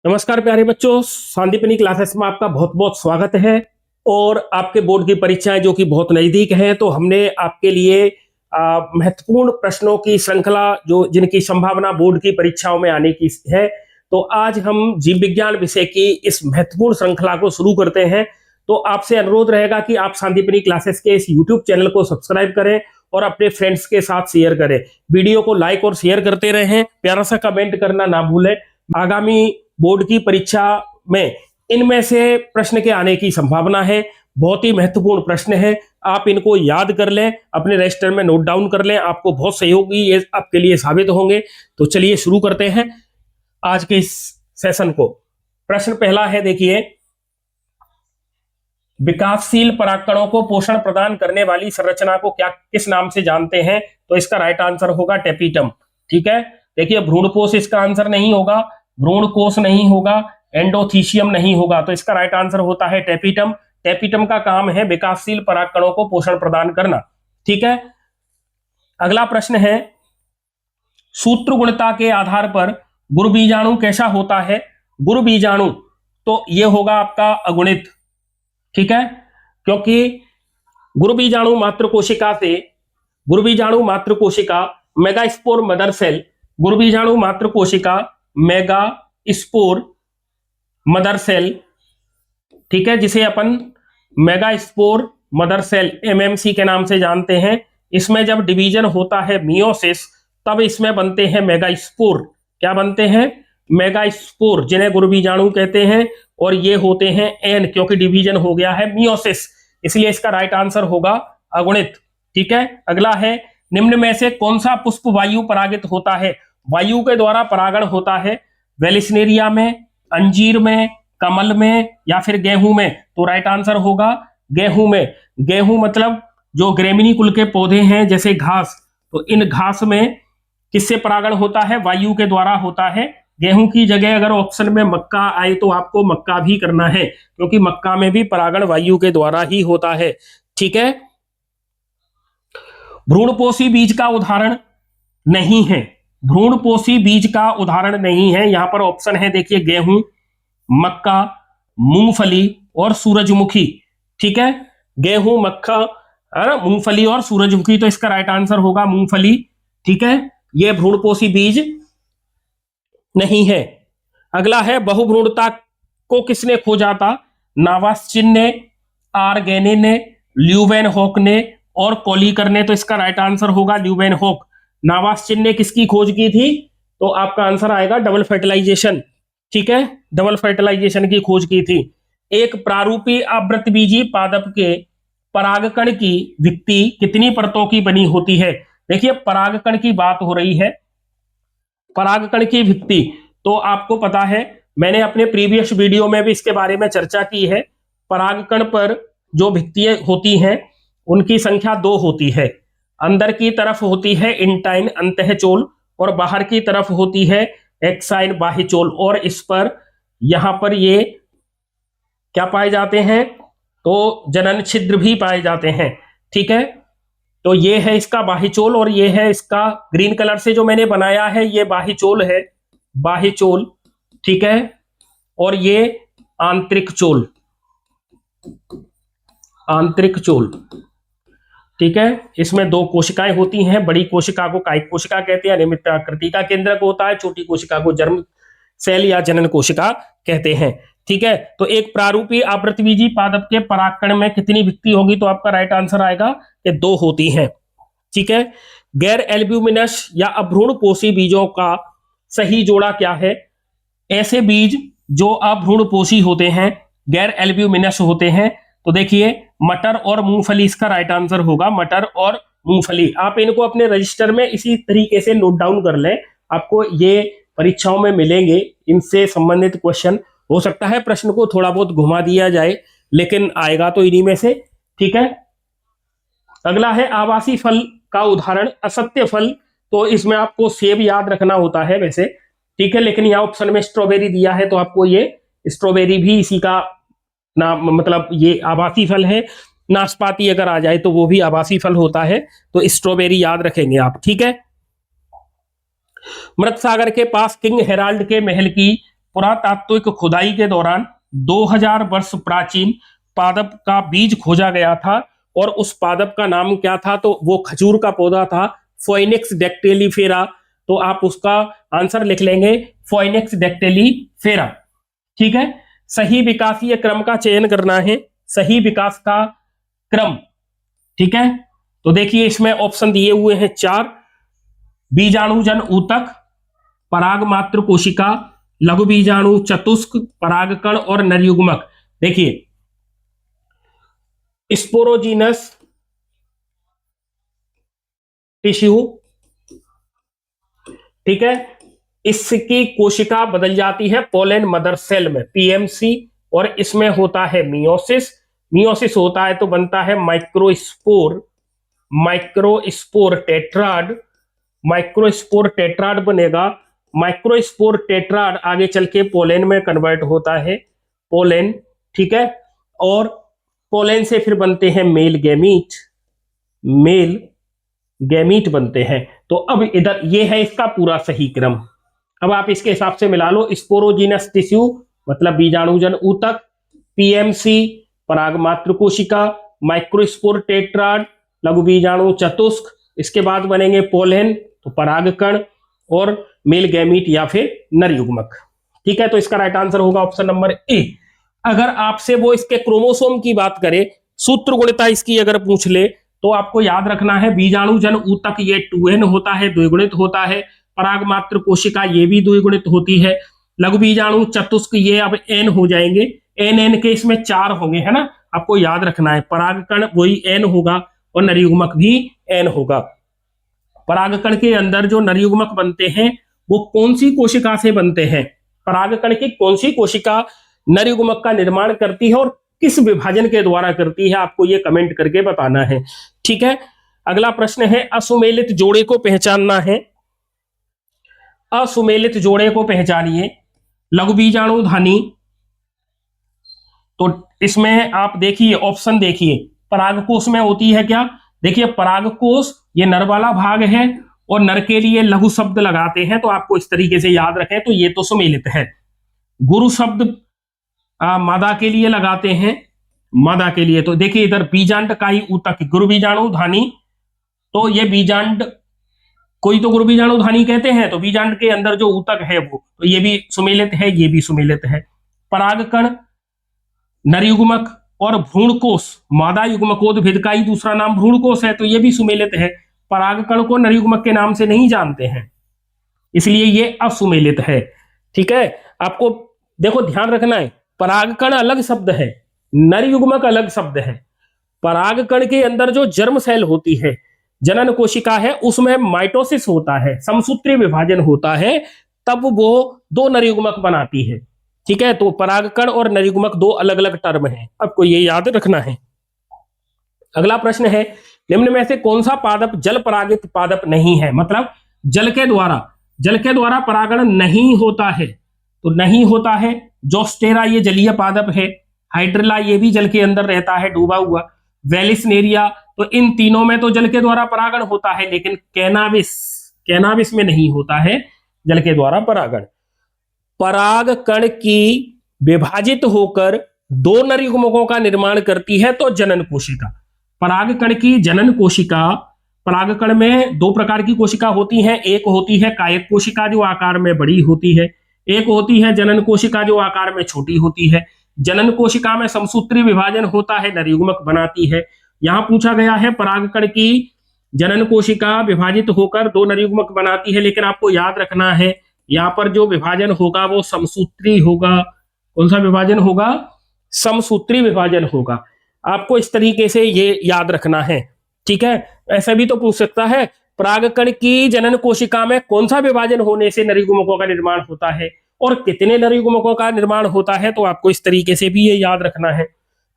नमस्कार प्यारे बच्चों, सांदीपनी क्लासेस में आपका बहुत बहुत स्वागत है। और आपके बोर्ड की परीक्षाएं जो कि बहुत नजदीक हैं, तो हमने आपके लिए महत्वपूर्ण प्रश्नों की श्रृंखला जो जिनकी संभावना बोर्ड की परीक्षाओं में आने की है, तो आज हम जीव विज्ञान विषय की इस महत्वपूर्ण श्रृंखला को शुरू करते हैं। तो आपसे अनुरोध रहेगा कि आप सांदीपनी क्लासेस के इस यूट्यूब चैनल को सब्सक्राइब करें और अपने फ्रेंड्स के साथ शेयर करें। वीडियो को लाइक और शेयर करते रहें, प्यारा सा कमेंट करना ना भूलें। आगामी बोर्ड की परीक्षा में इनमें से प्रश्न के आने की संभावना है। बहुत ही महत्वपूर्ण प्रश्न है, आप इनको याद कर लें, अपने रजिस्टर में नोट डाउन कर लें, आपको बहुत सहयोगी ये आपके लिए साबित होंगे। तो चलिए शुरू करते हैं आज के इस सेशन को। प्रश्न पहला है, देखिए, विकासशील परागकणों को पोषण प्रदान करने वाली संरचना को क्या किस नाम से जानते हैं? तो इसका राइट आंसर होगा टेपिटम। ठीक है, देखिए भ्रूणपोष इसका आंसर नहीं होगा, भ्रूणकोश नहीं होगा, एंडोथीशियम नहीं होगा, तो इसका राइट आंसर होता है टेपिटम। टेपिटम का काम है विकासशील परागकणों को पोषण प्रदान करना। ठीक है, अगला प्रश्न है, सूत्रगुणता के आधार पर गुरु बीजाणु कैसा होता है? गुरु बीजाणु तो ये होगा आपका अगुणित। ठीक है, क्योंकि गुरु बीजाणु मात्र कोशिका मेगास्पोर मदर सेल, गुरु बीजाणु मात्र कोशिका मेगा स्पोर मदर सेल, ठीक है, जिसे अपन megaspore mother cell MMC के नाम से जानते हैं। इसमें जब डिवीजन होता है मियोसिस, तब इसमें बनते हैं मेगा स्पोर। क्या बनते हैं? मेगा स्पोर, जिन्हें गुरु बीजाणु कहते हैं, और ये होते हैं एन, क्योंकि डिवीजन हो गया है मियोसिस, इसलिए इसका राइट आंसर होगा अगुणित। ठीक है, अगला है, निम्न में से कौन सा पुष्प वायु परागित होता है? वायु के द्वारा परागण होता है वेलिस्नेरिया में, अंजीर में, कमल में या फिर गेहूं में? तो राइट आंसर होगा गेहूं में। गेहूं मतलब जो ग्रेमिनी कुल के पौधे हैं जैसे घास, तो इन घास में किससे परागण होता है? वायु के द्वारा होता है। गेहूं की जगह अगर ऑप्शन में मक्का आए तो आपको मक्का भी करना है, क्योंकि मक्का में भी परागण वायु के द्वारा ही होता है। ठीक है, भ्रूणपोषी बीज का उदाहरण नहीं है, भ्रूणपोषी बीज का उदाहरण नहीं है। यहां पर ऑप्शन है, देखिए, गेहूं, मक्का, मूंगफली और सूरजमुखी। ठीक है, गेहूं, मक्का, मूंगफली और सूरजमुखी, तो इसका राइट आंसर होगा मूंगफली। ठीक है, यह भ्रूणपोषी बीज नहीं है। अगला है, बहुभ्रूणता को किसने खोजा था? नावास्चिन ने, आर्गेने ने, ल्यूवेनहॉक ने और कोलिकर ने, तो इसका राइट आंसर होगा ल्यूवेनहॉक। नावास्चिन ने किसकी खोज की थी? तो आपका आंसर आएगा डबल फर्टिलाइजेशन। ठीक है, डबल फर्टिलाइजेशन की खोज की थी। एक प्रारूपी आवृतबीजी पादप के परागकण की भित्ति कितनी परतों की बनी होती है? देखिए, परागकण की बात हो रही है, परागकण की भित्ति तो आपको पता है, मैंने अपने प्रीवियस वीडियो में भी इसके बारे में चर्चा की है। परागकण पर जो भित्तियां होती हैं उनकी संख्या 2 होती है। अंदर की तरफ होती है इंटाइन अंतःचोल और बाहर की तरफ होती है एक्साइन बाह्यचोल, और इस पर यहां पर ये क्या पाए जाते हैं? तो जनन छिद्र भी पाए जाते हैं। ठीक है, तो ये है इसका बाह्यचोल और ये है इसका ग्रीन कलर से जो मैंने बनाया है, ये बाह्यचोल है, बाह्यचोल। ठीक है, और ये आंतरिक चोल, आंतरिक चोल। ठीक है, इसमें 2 कोशिकाएं होती हैं। बड़ी कोशिका को कायिक कोशिका कहते हैं, निमित्त आकृति का केंद्रक होता है। छोटी कोशिका को जर्म सेल या जनन कोशिका कहते हैं। ठीक है, तो एक प्रारूपी आवृतबीजी पादप के परागकण में कितनी भित्ति होगी? तो आपका राइट आंसर आएगा कि 2 होती हैं। ठीक है, गैर एल्ब्यूमिनस या अभ्रूणपोषी बीजों का सही जोड़ा क्या है? ऐसे बीज जो अभ्रूणपोषी होते हैं, गैर एल्ब्यूमिनस होते हैं, तो देखिए मटर और मूंगफली इसका राइट आंसर होगा, मटर और मूंगफली। आप इनको अपने रजिस्टर में इसी तरीके से नोट डाउन कर लें, आपको ये परीक्षाओं में मिलेंगे। इनसे संबंधित क्वेश्चन हो सकता है प्रश्न को थोड़ा बहुत घुमा दिया जाए, लेकिन आएगा तो इन्हीं में से। ठीक है, अगला है, आवासी फल का उदाहरण असत्य फल, तो इसमें आपको सेब याद रखना होता है वैसे। ठीक है, लेकिन यहाँ ऑप्शन में स्ट्रॉबेरी दिया है, तो आपको ये स्ट्रॉबेरी भी इसी का नाम, मतलब ये आवासी फल है। नाशपाती अगर आ जाए तो वो भी आवासी फल होता है, तो स्ट्रॉबेरी याद रखेंगे आप। ठीक है, मृत सागर के पास किंग हेराल्ड के महल की पुरातात्विक खुदाई के दौरान 2000 वर्ष प्राचीन पादप का बीज खोजा गया था, और उस पादप का नाम क्या था? तो वो खजूर का पौधा था, फोइनिक्स डेक्टेलिफेरा। तो आप उसका आंसर लिख लेंगे फोइनिक्स डेक्टेलिफेरा। ठीक है, सही विकासीय क्रम का चयन करना है, सही विकास का क्रम। ठीक है, तो देखिए इसमें ऑप्शन दिए हुए हैं 4: बीजाणुजन ऊतक, पराग मात्र कोशिका, लघु बीजाणु चतुस्क, परागकण और नरयुग्मक। देखिए स्पोरोजीनस टिश्यू, ठीक है, इसकी कोशिका बदल जाती है पोलन मदर सेल में, पीएमसी, और इसमें होता है मियोसिस। मियोसिस होता है तो बनता है microspore, microspore tetrad, microspore tetrad बनेगा। माइक्रोस्पोर टेट्राड आगे चल के पोलेन में कन्वर्ट होता है, पोलेन। ठीक है, और पोलेन से फिर बनते हैं मेल गैमीट, मेल गैमीट बनते हैं। तो अब इधर ये है इसका पूरा सही क्रम। अब आप इसके हिसाब से मिला लो, स्पोरोजीनस टिश्यू मतलब बीजाणुजन ऊतक, पीएमसी परागमात्र कोशिका, माइक्रोस्पोर टेट्राड लघु बीजाणु चतुस्क, इसके बाद बनेंगे पोलेन तो परागकण, और मेल गैमीट या फिर नरयुग्मक। ठीक है, तो इसका राइट आंसर होगा ऑप्शन नंबर ए। अगर आपसे वो इसके क्रोमोसोम की बात करे, सूत्र गुणिता इसकी अगर पूछ ले, तो आपको याद रखना है बीजाणुजन ऊतक ये 2n होता है, द्विगुणित होता है। परागमात्र कोशिका ये भी द्विगुणित होती है। लघु बीजाणु चतुस्क ये अब n हो जाएंगे, n के इसमें 4 होंगे, है ना, आपको याद रखना है। परागकण वही n होगा और नरयुग्मक भी n होगा। परागकण के अंदर जो नरयुग्मक बनते हैं वो कौन सी कोशिका से बनते हैं? परागकण की कौन सी कोशिका नरयुग्मक का निर्माण करती है और किस विभाजन के द्वारा करती है? आपको ये कमेंट करके बताना है। ठीक है, अगला प्रश्न है असुमेलित जोड़े को पहचानना है। असुमेलित जोड़े को पहचानिए। लघु बीजाणुधानी, तो इसमें आप देखिए ऑप्शन देखिए, परागकोश में होती है क्या? देखिए परागकोश ये नर वाला भाग है, और नर के लिए लघु शब्द लगाते हैं, तो आपको इस तरीके से याद रखें, तो ये तो सुमेलित है। गुरु शब्द मादा के लिए लगाते हैं, मादा के लिए, तो देखिए इधर बीजांडकाई ऊतक गुरु बीजाणुधानी, तो ये बीजांड, कोई तो गुरु बीजाणुधानी कहते हैं, तो बीजांड के अंदर जो ऊतक है वो, तो ये भी सुमेलित है, ये भी सुमेलित है। परागकण, नरयुग्मक और भ्रूणकोश, मादा युग्मकोद्भिद का ही दूसरा नाम भ्रूणकोश है, तो ये भी सुमेलित है। परागकण को नरयुग्मक के नाम से नहीं जानते हैं, इसलिए ये असुमेलित है। ठीक है, आपको देखो ध्यान रखना है, परागकण अलग शब्द है, नरयुग्मक अलग शब्द है। परागकण के अंदर जो जर्म सेल होती है, जनन कोशिका है, उसमें माइटोसिस होता है, समसूत्री विभाजन होता है, तब वो 2 नरयुग्मक बनाती है। ठीक है, तो परागकण और नरयुग्मक 2 अलग अलग टर्म हैं, आपको ये याद रखना है। अगला प्रश्न है निम्न में से कौन सा पादप जल परागित पादप नहीं है? मतलब जल के द्वारा परागण नहीं होता है, तो नहीं होता है। जोस्टेरा ये जलीय पादप है, हाइड्रिला ये भी जल के अंदर रहता है डूबा हुआ, वेलिसनेरिया, तो इन तीनों में तो जल के द्वारा परागण होता है, लेकिन कैनाबिस में नहीं होता है जल के द्वारा परागण। परागकण की विभाजित होकर 2 नरयुग्मकों का निर्माण करती है, तो जनन कोशिका। परागकण की जनन कोशिका, परागकण में 2 प्रकार की कोशिका होती हैं, एक होती है कायक कोशिका जो आकार में बड़ी होती है, एक होती है जनन कोशिका जो आकार में छोटी होती है। जनन कोशिका में समसूत्री विभाजन होता है, नरयुग्मक बनाती है। यहां पूछा गया है परागकण की जनन कोशिका विभाजित होकर 2 नरयुग्मक बनाती है, लेकिन आपको याद रखना है यहां पर जो विभाजन होगा वो समसूत्री होगा। कौन सा विभाजन होगा? समसूत्री विभाजन होगा। आपको इस तरीके से ये याद रखना है। ठीक है, ऐसा भी तो पूछ सकता है परागकण की जनन कोशिका में कौन सा विभाजन होने से नरयुग्मकों का निर्माण होता है और कितने नरयुग्मकों का निर्माण होता है, तो आपको इस तरीके से भी ये याद रखना है।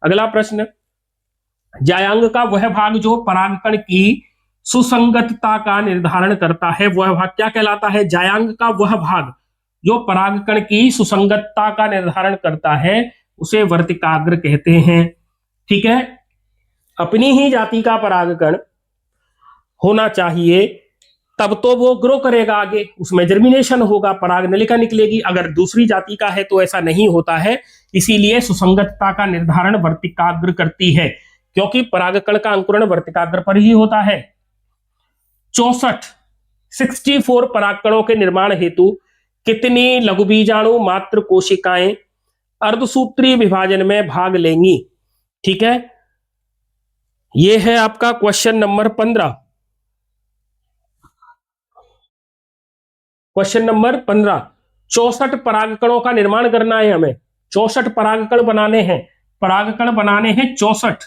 अगला प्रश्न, जायांग का वह भाग जो परागकण की सुसंगतता का निर्धारण करता है, वह भाग क्या कहलाता है? जायांग का वह भाग जो परागकण की सुसंगतता का निर्धारण करता है उसे वर्तिकाग्र कहते हैं। ठीक है, अपनी ही जाति का परागकण होना चाहिए तब तो वो ग्रो करेगा आगे, उसमें जर्मिनेशन होगा, परागनलिका निकलेगी। अगर दूसरी जाति का है तो ऐसा नहीं होता है। इसीलिए सुसंगतता का निर्धारण वर्तिकाग्र करती है, क्योंकि परागकण का अंकुरण वर्तिकाग्र पर ही होता है। 64 परागकणों के निर्माण हेतु कितनी लघुबीजाणु मात्र कोशिकाएं अर्धसूत्रीय विभाजन में भाग लेंगी? ठीक है, यह है आपका क्वेश्चन नंबर 15। क्वेश्चन नंबर 15, 64 परागकणों का निर्माण करना है हमें, 64 परागकण बनाने हैं। परागकण बनाने हैं 64,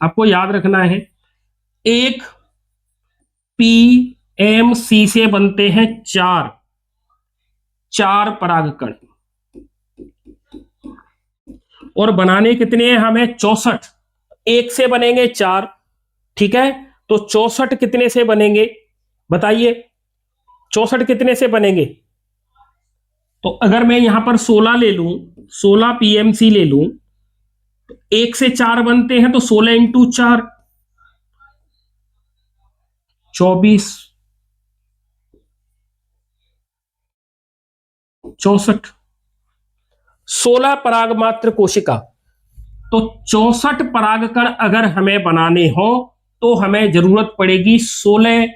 आपको याद रखना है। एक पीएमसी से बनते हैं चार परागकण, और बनाने कितने हैं हमें? 64। एक से बनेंगे 4, ठीक है। तो 64 कितने से बनेंगे बताइए? 64 कितने से बनेंगे? तो अगर मैं यहां पर 16 ले लूं, 16 पीएमसी ले लूं, तो 1 से 4 बनते हैं, तो 16 इंटू 4 24, 64। 16 परागमात्र कोशिका, तो 64 परागकण अगर हमें बनाने हो तो हमें जरूरत पड़ेगी 16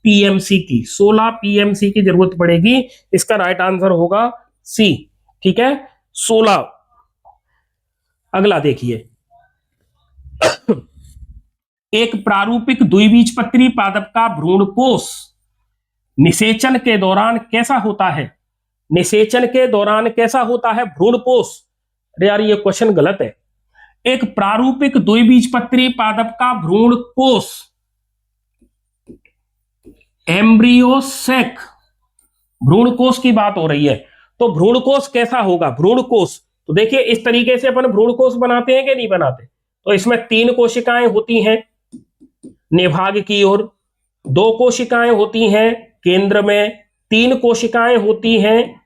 पीएमसी की, 16 पीएमसी की जरूरत पड़ेगी। इसका राइट आंसर होगा सी, ठीक है, 16। अगला देखिए, एक प्रारूपिक द्विबीजपत्री पादप का भ्रूणकोश निषेचन के दौरान कैसा होता है? निषेचन के दौरान कैसा होता है भ्रूणकोश? अरे यार, ये क्वेश्चन गलत है। एक प्रारूपिक द्विबीजपत्री पादप का भ्रूणकोश, एम्ब्रियोसेक, भ्रूणकोश की बात हो रही है। तो भ्रूणकोश कैसा होगा? भ्रूणकोश, तो देखिए इस तरीके से अपन भ्रूणकोश बनाते हैं कि नहीं बनाते? तो इसमें 3 कोशिकाएं होती हैं निभाग की ओर, 2 कोशिकाएं होती हैं केंद्र में, 3 कोशिकाएं होती हैं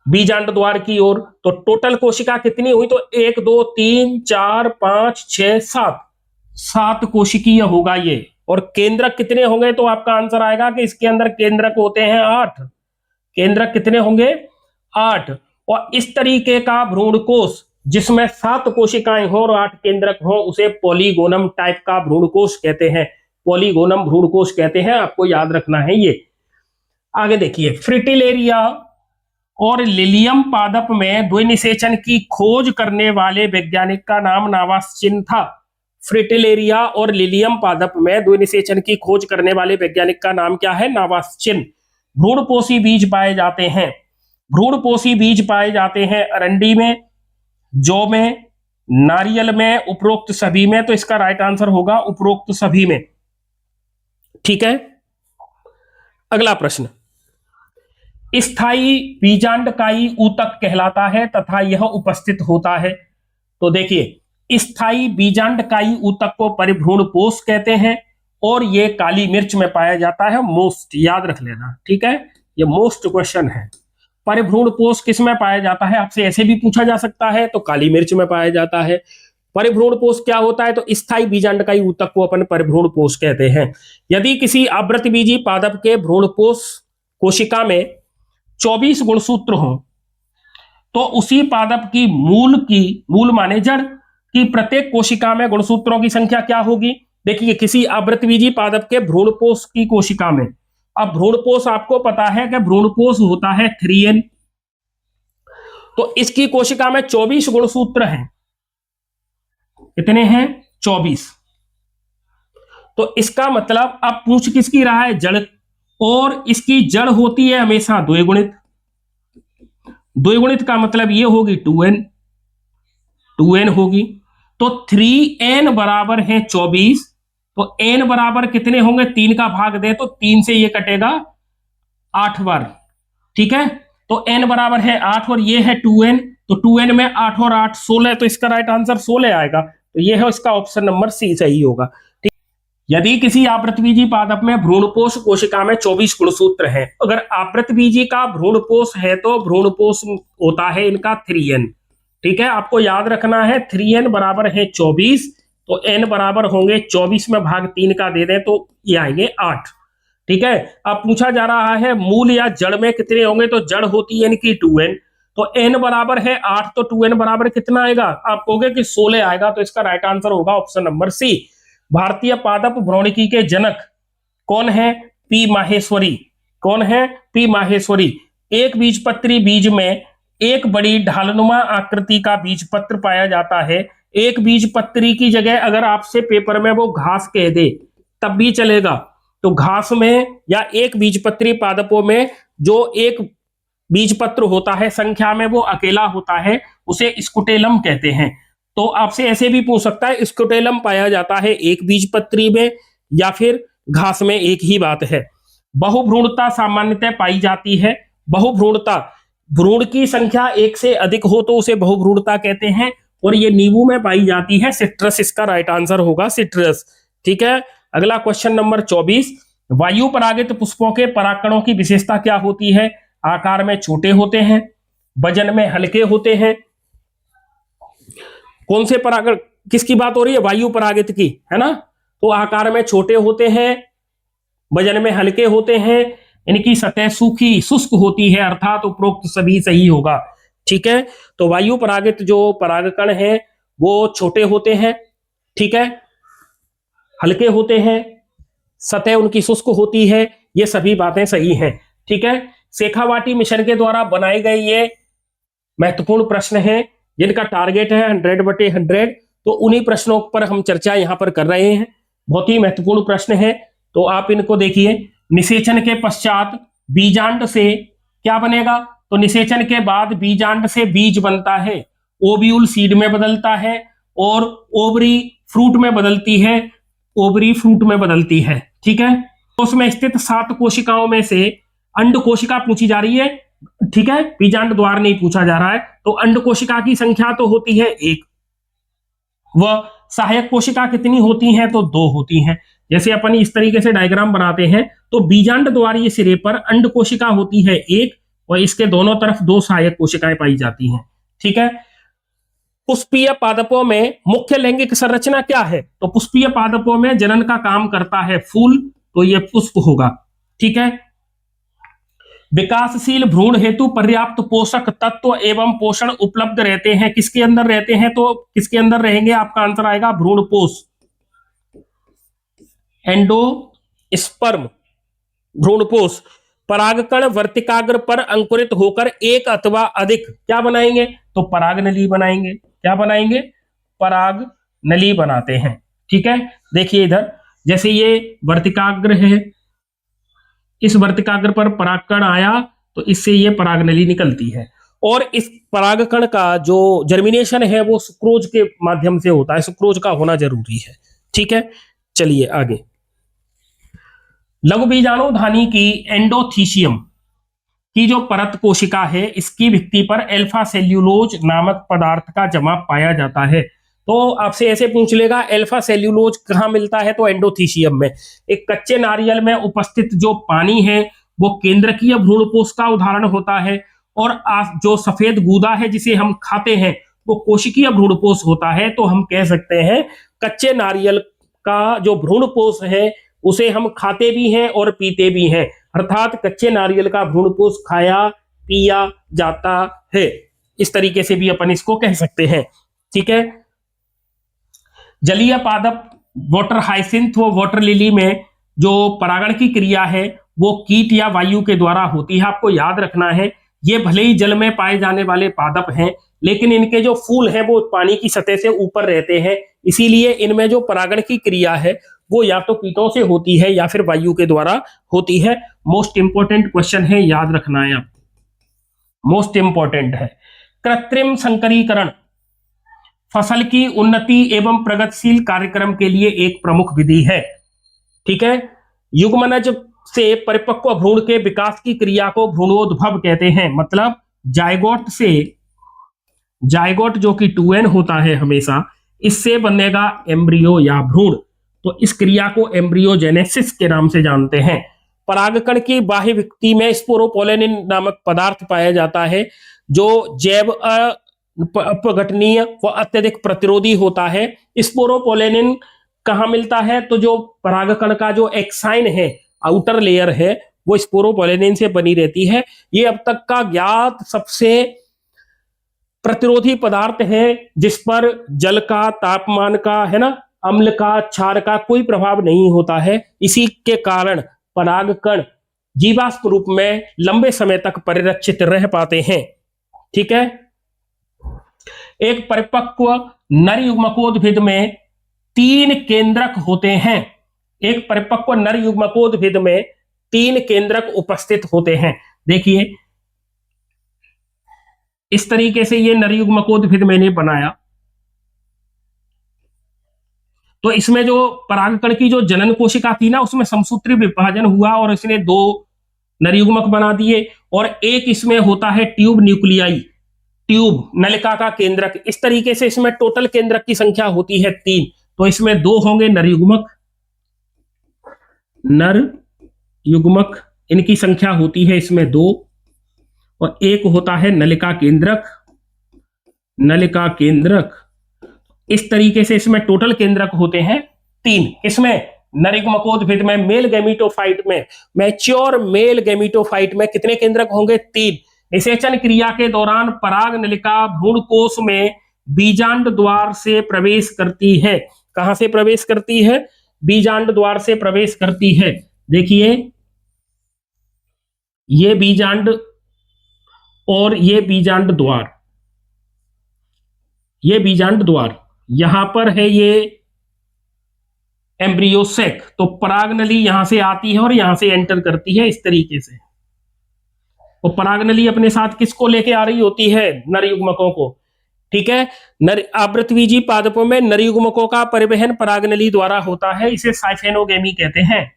बीजांड द्वार की ओर। तो टोटल कोशिका कितनी हुई? तो 1 2 3 4 5 6 7 कोशिकीय होगा ये। और केंद्रक कितने होंगे? तो आपका आंसर आएगा कि इसके अंदर केंद्रक होते हैं 8। केंद्रक कितने होंगे? 8। और इस तरीके का भ्रूणकोश जिसमें 7 कोशिकाएं हो और 8 केंद्रक हो, उसे पॉलीगोनम टाइप का भ्रूणकोश कहते हैं, पॉलीगोनम भ्रूणकोश कहते हैं। आपको याद रखना है ये। आगे देखिए, फ्रिटिलेरिया और लिलियम पादप में द्विनिषेचन की खोज करने वाले वैज्ञानिक का नाम नावास्चिन था। फ्रिटिलेरिया और लिलियम पादप में द्विनिषेचन की खोज करने वाले वैज्ञानिक का नाम क्या है? नावास्चिन। भ्रूणपोषी बीज पाए जाते हैं, भ्रूणपोषी बीज पाए जाते हैं अरंडी में, जौ में, नारियल में, उपरोक्त सभी में। तो इसका राइट आंसर होगा उपरोक्त सभी में, ठीक है। अगला प्रश्न, स्थायी बीजांडकाई ऊतक कहलाता है तथा यह उपस्थित होता है। तो देखिए, स्थायी बीजांडकाई ऊतक को परिभ्रूणपोष कहते हैं और ये काली मिर्च में पाया जाता है। मोस्ट याद रख लेना, ठीक है, ये मोस्ट क्वेश्चन है। परिभ्रूणपोष किस में पाया जाता है? आपसे ऐसे भी पूछा जा सकता है, तो काली मिर्च में पाया जाता है। परिभ्रूणपोष क्या होता है? तो स्थायी बीजांडकाई ऊतक को अपन परिभ्रूणपोष कहते हैं। यदि किसी आवृतबीजी पादप के भ्रूणपोष कोशिका में 24 गुणसूत्र हो, तो उसी पादप की मूल माने जड़ की प्रत्येक कोशिका में गुणसूत्रों की संख्या क्या होगी? देखिए, किसी आवृतबीजी पादप के भ्रूणपोष की कोशिका में, अब भ्रूणपोष आपको पता है कि भ्रूणपोष होता है 3N, तो इसकी कोशिका में 24 गुणसूत्र हैं। कितने हैं? 24। तो इसका मतलब अब पूछ किसकी रहा है? जड़। और इसकी जड़ होती है हमेशा द्विगुणित। द्विगुणित का मतलब ये होगी 2n होगी। तो 3n बराबर है 24। तो n बराबर कितने होंगे? 3 का भाग दे तो 3 से ये कटेगा 8 बार, ठीक है। तो n बराबर है 8 और ये है 2n, तो 2n में 8 और 8 16, तो इसका राइट आंसर 16 आएगा। तो ये है इसका ऑप्शन नंबर सी सही होगा। यदि किसी आवृतबीजी पादप में भ्रूणपोष कोशिका में 24 गुणसूत्र हैं, अगर आवृतबीजी का भ्रूणपोष है तो भ्रूणपोष होता है इनका 3n, ठीक है। आपको याद रखना है 3n बराबर है 24, तो n बराबर होंगे 24 में भाग 3 का दे दें तो ये आएंगे 8। ठीक है। अब पूछा जा रहा है मूल या जड़ में कितने होंगे, तो जड़ होती है इनकी 2n, तो n बराबर है 8, तो 2n बराबर कितना आएगा, आप कहोगे कि 16 आएगा, तो इसका राइट आंसर होगा ऑप्शन नंबर सी। भारतीय पादप भ्रौणिकी के जनक कौन है, पी माहेश्वरी। कौन है, पी माहेश्वरी। एक बीजपत्री बीज में एक बड़ी ढालनुमा आकृति का बीजपत्र पाया जाता है। एक बीजपत्री की जगह अगर आपसे पेपर में वो घास कह दे तब भी चलेगा, तो घास में या एक बीजपत्री पादपों में जो एक बीजपत्र होता है संख्या में वो अकेला होता है, उसे स्कुटेलम कहते हैं। तो आपसे ऐसे भी पूछ सकता है स्कुटेलम पाया जाता है एक बीजपत्री में या फिर घास में, एक ही बात है। बहुभ्रूणता सामान्यतः पाई जाती है। बहुभ्रूणता, भ्रूण की संख्या एक से अधिक हो तो उसे बहुभ्रूणता कहते हैं, और ये नींबू में पाई जाती है। सिट्रस इसका राइट आंसर होगा, सिट्रस। ठीक है। अगला क्वेश्चन नंबर 24, वायु परागित पुष्पों के परागकणों की विशेषता क्या होती है। आकार में छोटे होते हैं, वजन में हल्के होते हैं। कौन से परागण, किसकी बात हो रही है, वायु परागित की, है ना। तो आकार में छोटे होते हैं, वजन में हल्के होते हैं, इनकी सतह सूखी शुष्क होती है, अर्थात उपरोक्त सभी सही होगा। ठीक है। तो वायु परागित जो परागकण है वो छोटे होते हैं, ठीक है, हल्के होते हैं, सतह उनकी शुष्क होती है, ये सभी बातें सही हैं। ठीक है। शेखावाटी मिशन के द्वारा बनाए गए ये महत्वपूर्ण प्रश्न हैं जिनका टारगेट है 100/100, तो उन्हीं प्रश्नों पर हम चर्चा यहां पर कर रहे हैं। बहुत ही महत्वपूर्ण प्रश्न है, तो आप इनको देखिए। निषेचन के पश्चात बीजांड से क्या बनेगा, तो निषेचन के बाद बीजांड से बीज बनता है, ओव्यूल सीड में बदलता है और ओवरी फ्रूट में बदलती है, ओवरी फ्रूट में बदलती है। ठीक है। तो उसमें स्थित 7 कोशिकाओं में से अंड कोशिका पूछी जा रही है, ठीक है, बीजांड द्वार नहीं पूछा जा रहा है। तो अंड कोशिका की संख्या तो होती है 1, वह सहायक कोशिका कितनी होती हैं, तो 2 होती हैं। जैसे अपन इस तरीके से डायग्राम बनाते हैं, तो बीजांड द्वारीय सिरे पर अंड कोशिका होती है 1 और इसके दोनों तरफ 2 सहायक कोशिकाएं पाई जाती हैं। ठीक है। पुष्पीय पादपों में मुख्य लैंगिक संरचना क्या है, तो पुष्पीय पादपों में जनन का काम करता है फूल, तो यह पुष्प होगा। ठीक है। विकासशील भ्रूण हेतु पर्याप्त पोषक तत्व एवं पोषण उपलब्ध रहते हैं, किसके अंदर रहते हैं, तो किसके अंदर रहेंगे, आपका आंसर आएगा भ्रूणपोष, एंडोस्पर्म, भ्रूणपोष। परागकण वर्तिकाग्र पर अंकुरित होकर एक अथवा अधिक क्या बनाएंगे, तो परागनली बनाएंगे। क्या बनाएंगे, परागनली बनाते हैं। ठीक है। देखिए इधर, जैसे ये वर्तिकाग्र है, इस वर्तिकाग्र पर परागकण आया तो इससे ये परागनली निकलती है, और इस परागकण का जो जर्मिनेशन है वो सुक्रोज के माध्यम से होता है, सुक्रोज का होना जरूरी है। ठीक है। चलिए आगे। लघु बीजाणुधानी की एंडोथीशियम की जो परत कोशिका है, इसकी भित्ति पर अल्फा सेल्यूलोज नामक पदार्थ का जमा पाया जाता है। तो आपसे ऐसे पूछ लेगा अल्फा सेल्यूलोज कहाँ मिलता है, तो एंडोथीशियम में। एक कच्चे नारियल में उपस्थित जो पानी है वो केंद्रकीय भ्रूणपोष का उदाहरण होता है, और जो सफेद गूदा है जिसे हम खाते हैं वो कोशिकीय भ्रूणपोष होता है। तो हम कह सकते हैं कच्चे नारियल का जो भ्रूणपोष है उसे हम खाते भी हैं और पीते भी हैं, अर्थात कच्चे नारियल का भ्रूणपोष खाया पिया जाता है, इस तरीके से भी अपन इसको कह सकते हैं। ठीक है। जलीय पादप वाटर हाइसिंथ व वाटर लिली में जो परागण की क्रिया है वो कीट या वायु के द्वारा होती है। आपको याद रखना है ये भले ही जल में पाए जाने वाले पादप हैं, लेकिन इनके जो फूल हैं वो पानी की सतह से ऊपर रहते हैं, इसीलिए इनमें जो परागण की क्रिया है वो या तो कीटों से होती है या फिर वायु के द्वारा होती है। मोस्ट इंपॉर्टेंट क्वेश्चन है, याद रखना है आपको, मोस्ट इंपॉर्टेंट है। कृत्रिम संकरीकरण फसल की उन्नति एवं प्रगतिशील कार्यक्रम के लिए एक प्रमुख विधि है। ठीक है। युग्मनज से परिपक्व भ्रूण के विकास की क्रिया को भ्रूणोद्भव कहते हैं, मतलब जायगोट से, जायगोट जो कि 2n होता है हमेशा, इससे बनेगा एम्ब्रियो या भ्रूण, तो इस क्रिया को एम्ब्रियोजेनेसिस के नाम से जानते हैं। परागकण की बाह्य भित्ति में स्पोरोपोलेनिन नामक पदार्थ पाया जाता है जो जैव अपघटनीय व अत्यधिक प्रतिरोधी होता है। स्पोरोपोलेनिन कहाँ मिलता है, तो जो परागकण का जो एक्साइन है आउटर लेयर है वो स्पोरोपोलेनिन से बनी रहती है। ये अब तक का ज्ञात सबसे प्रतिरोधी पदार्थ है जिस पर जल का, तापमान का, है ना, अम्ल का, क्षार का कोई प्रभाव नहीं होता है। इसी के कारण परागकण जीवाश्म रूप में लंबे समय तक परिरक्षित रह पाते हैं। ठीक है। एक परिपक्व नर युग्मकोद्भिद में 3 केंद्रक होते हैं। एक परिपक्व नर युग्मकोद्भिद में 3 केंद्रक उपस्थित होते हैं। देखिए इस तरीके से ये नर युग्मकोद्भिद मैंने बनाया, तो इसमें जो परागकण की जो जनन कोशिका थी ना, उसमें समसूत्री विभाजन हुआ और इसने 2 नर युग्मक बना दिए, और एक इसमें होता है ट्यूब न्यूक्लियाई, ट्यूब नलिका का केंद्रक। इस तरीके से इसमें टोटल केंद्रक की संख्या होती है 3, तो इसमें 2 होंगे नर युग्मक, इनकी संख्या होती है इसमें 2, और एक होता है नलिका केंद्रक। इस तरीके से इसमें टोटल केंद्रक होते हैं 3। इसमें नर युग्मकोद्भिद में मेल गैमीटोफाइट में, मैच्योर मेल गैमीटोफाइट में कितने केंद्रक होंगे? 3। निषेचन क्रिया के दौरान पराग नलिका भ्रूणकोश में बीजांड द्वार से प्रवेश करती है। कहां से प्रवेश करती है? बीजांड द्वार से प्रवेश करती है। देखिए ये बीजांड और ये बीजांड द्वार, यहां पर है ये एम्ब्रियोसेक, तो परागनली यहां से आती है और यहां से एंटर करती है इस तरीके से। और परागनली अपने साथ किसको लेके आ रही होती है? नर युग्मकों को। ठीक है। आवृतबीजी पादपों में नर युग्मकों का परिवहन परागनली द्वारा होता है। इसे साइफेनोगेमी कहते हैं।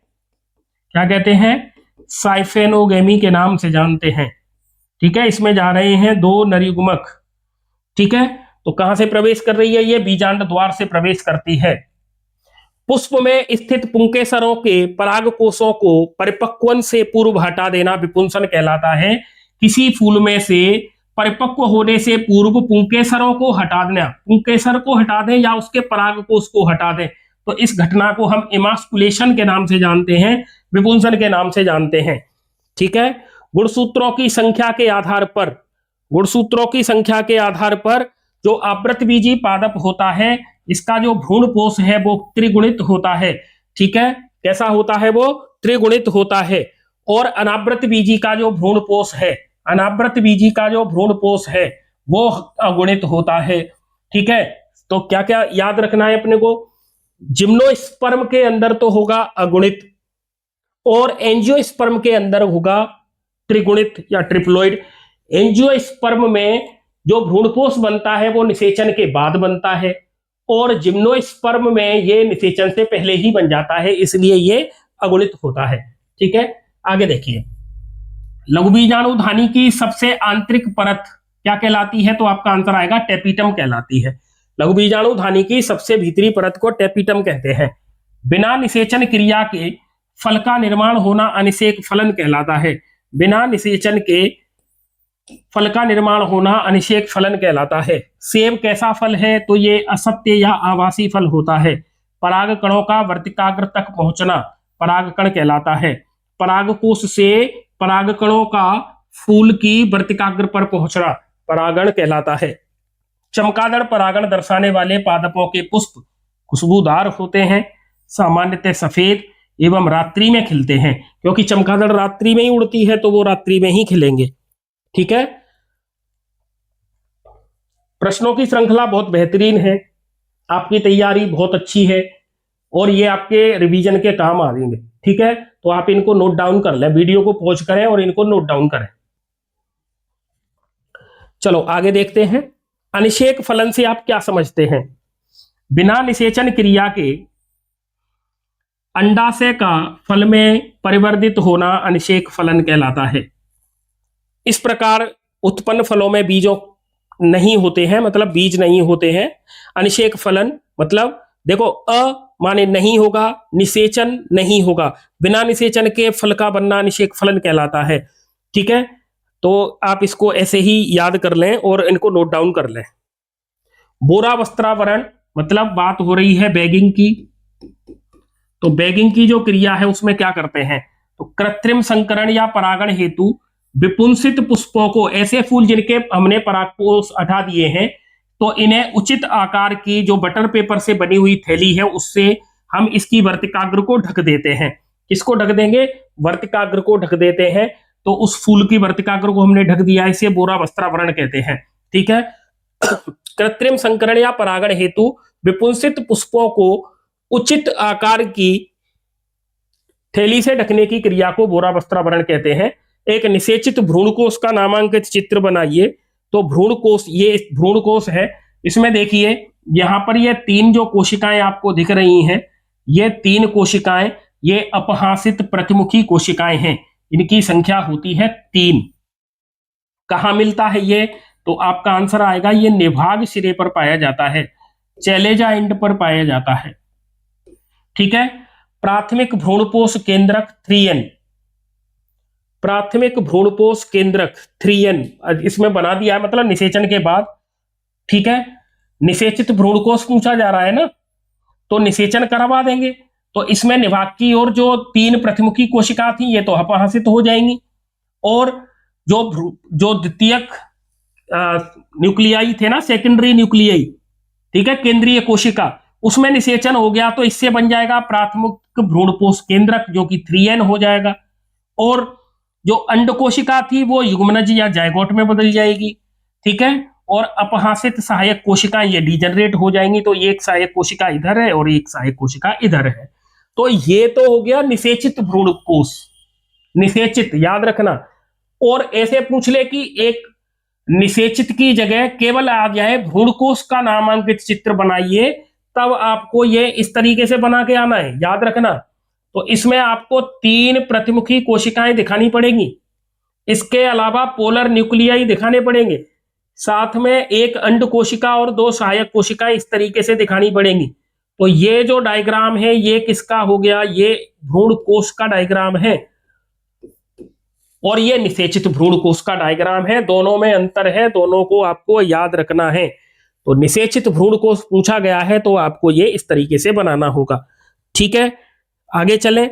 क्या कहते हैं? साइफेनोगेमी के नाम से जानते हैं। ठीक है। इसमें जा रहे हैं 2 नर युग्मक। ठीक है। तो कहां से प्रवेश कर रही है? ये बीजांड द्वार से प्रवेश करती है। पुष्प में स्थित पुंकेसरों के पराग कोशों को परिपक्वन से पूर्व हटा देना विपुंसन कहलाता है। किसी फूल में से परिपक्व होने से पूर्व पुंकेसरों को हटा देना, पुंकेसर को हटा दें या उसके पराग कोश को हटा दें, तो इस घटना को हम इमास्कुलेशन के नाम से जानते हैं, विपुंसन के नाम से जानते हैं। ठीक है। गुणसूत्रों की संख्या के आधार पर जो आवृतबीजी पादप होता है, इसका जो भ्रूणपोष है वो त्रिगुणित होता है। ठीक है। कैसा होता है? वो त्रिगुणित होता है। और अनावृतबीजी का जो भ्रूणपोष है वो अगुणित होता है। ठीक है। तो क्या क्या याद रखना है अपने को? जिम्नोस्पर्म के अंदर तो होगा अगुणित, और एंजियोस्पर्म के अंदर होगा त्रिगुणित या ट्रिप्लोइड। एंजियोस्पर्म में जो भ्रूणपोष बनता है वो निषेचन के बाद बनता है, और जिम्नोस्पर्म में ये निषेचन से पहले ही बन जाता है, इसलिए ये अगुणित होता है। ठीक है। आगे देखिए, लघुबीजाणुधानी की सबसे आंतरिक परत क्या कहलाती है? तो आपका आंसर आएगा टेपिटम कहलाती है। लघुबीजाणुधानी की सबसे भीतरी परत को टेपिटम कहते हैं। बिना निषेचन क्रिया के फल का निर्माण होना अनिषेक फलन कहलाता है। बिना निषेचन के फल का निर्माण होना अनिषेक फलन कहलाता है। सेब कैसा फल है? तो ये असत्य या आवासी फल होता है। पराग कणों का वर्तिकाग्र तक पहुंचना परागकण कहलाता है। परागकोश से परागकणों का फूल की वर्तिकाग्र पर पहुंचना परागण कहलाता है। चमगादड़ परागण दर्शाने वाले पादपों के पुष्प खुशबूदार होते हैं, सामान्यतः सफेद एवं रात्रि में खिलते हैं, क्योंकि चमगादड़ रात्रि में ही उड़ती है तो वो रात्रि में ही खिलेंगे। ठीक है। प्रश्नों की श्रृंखला बहुत बेहतरीन है, आपकी तैयारी बहुत अच्छी है और ये आपके रिवीजन के काम आ जाएंगे। ठीक है। तो आप इनको नोट डाउन कर लें, वीडियो को पॉज करें और इनको नोट डाउन करें। चलो आगे देखते हैं। अनिषेक फलन से आप क्या समझते हैं? बिना निषेचन क्रिया के अंडाशय का फल में परिवर्तित होना अनिषेक फलन कहलाता है। इस प्रकार उत्पन्न फलों में बीजों नहीं होते हैं, मतलब बीज नहीं होते हैं। अनिषेक फलन मतलब देखो, अ माने नहीं होगा, निषेचन नहीं होगा, बिना निषेचन के फल का बनना अनिषेक फलन कहलाता है। ठीक है। तो आप इसको ऐसे ही याद कर लें और इनको नोट डाउन कर लें। बोरा वस्त्रावरण मतलब बात हो रही है बैगिंग की, तो बैगिंग की जो क्रिया है उसमें क्या करते हैं? तो कृत्रिम संकरण या परागण हेतु विपुंसित पुष्पों को, ऐसे फूल जिनके हमने परागकोश हटा दिए हैं, तो इन्हें उचित आकार की जो बटर पेपर से बनी हुई थैली है उससे हम इसकी वर्तिकाग्र को ढक देते हैं। किसको ढक देंगे? वर्तिकाग्र को ढक देते हैं। तो उस फूल की वर्तिकाग्र को हमने ढक दिया, इसे बोरा वस्त्रावरण कहते हैं। ठीक है। कृत्रिम संकरण या परागण हेतु विपुंसित पुष्पों को उचित आकार की थैली से ढकने की क्रिया को बोरा वस्त्रावरण कहते हैं। एक निषेचित भ्रूणकोश का नामांकित चित्र बनाइए। तो भ्रूणकोश, ये भ्रूणकोश है, इसमें देखिए यहां पर ये 3 जो कोशिकाएं आपको दिख रही हैं, ये 3 कोशिकाएं ये अपहासित प्रतिमुखी कोशिकाएं हैं। इनकी संख्या होती है 3। कहां मिलता है ये? तो आपका आंसर आएगा ये निभाग सिरे पर पाया जाता है, चैलेजा एंड पर पाया जाता है। ठीक है। प्राथमिक भ्रूणपोष केंद्रक 3N, प्राथमिक भ्रूणपोष केंद्रक 3N इसमें बना दिया है, मतलब निषेचन के बाद। ठीक है। निषेचित भ्रूणकोश पूछा जा रहा है ना, तो निषेचन करवा देंगे। तो इसमें निभाग की ओर जो 3 प्रतिमुखी कोशिका थी ये तो अपहासित हो जाएंगी, और जो द्वितीयक न्यूक्लियाई थे ना, सेकेंडरी न्यूक्लियाई, ठीक है, केंद्रीय कोशिका, उसमें निषेचन हो गया तो इससे बन जाएगा प्राथमिक भ्रूणपोष केंद्रक, जो कि 3N हो जाएगा। और जो अंड कोशिका थी वो युग्मनज या जायगोट में बदल जाएगी। ठीक है। और अपहासित सहायक कोशिका ये डिजेनरेट हो जाएंगी। तो एक सहायक कोशिका इधर है और एक सहायक कोशिका इधर है। तो ये तो हो गया निषेचित भ्रूणकोश, निषेचित याद रखना। और ऐसे पूछ ले कि एक निषेचित की जगह केवल आ जाए भ्रूणकोश का नामांकित चित्र बनाइए, तब आपको ये इस तरीके से बना के आना है, याद रखना। तो इसमें आपको 3 प्रतिमुखी कोशिकाएं दिखानी पड़ेंगी, इसके अलावा पोलर न्यूक्लियाई दिखाने पड़ेंगे, साथ में एक अंड कोशिका और 2 सहायक कोशिकाएं इस तरीके से दिखानी पड़ेंगी। तो ये जो डायग्राम है ये किसका हो गया? ये भ्रूणकोश का डायग्राम है, और ये निषेचित भ्रूणकोश का डायग्राम है। दोनों में अंतर है, दोनों को आपको याद रखना है। तो निषेचित भ्रूणकोश पूछा गया है तो आपको ये इस तरीके से बनाना होगा। ठीक है। आगे चलें,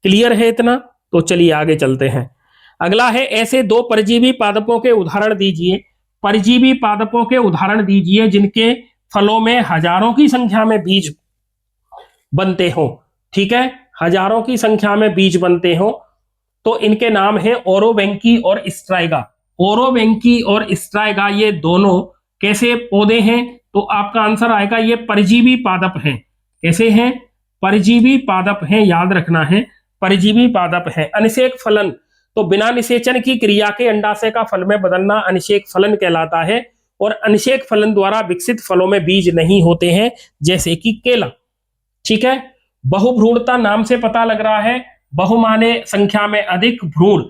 क्लियर है इतना? तो चलिए आगे चलते हैं। अगला है ऐसे 2 परजीवी पादपों के उदाहरण दीजिए। परजीवी पादपों के उदाहरण दीजिए जिनके फलों में हजारों की संख्या में बीज बनते हो। ठीक है, हजारों की संख्या में बीज बनते हो। तो इनके नाम है ओरोवेंकी और स्ट्राइगा। ओरोवेंकी और स्ट्राइगा ये दोनों कैसे पौधे हैं? तो आपका आंसर आएगा ये परजीवी पादप हैं। कैसे हैं? परजीवी पादप हैं, याद रखना है, परजीवी पादप है। अनिषेक फलन, तो बिना निषेचन की क्रिया के अंडाशय का फल में बदलना अनिषेक फलन कहलाता है। और अनिषेक फलन द्वारा विकसित फलों में बीज नहीं होते हैं, जैसे कि केला। ठीक है। बहुभ्रूणता नाम से पता लग रहा है, बहु माने संख्या में अधिक, भ्रूण।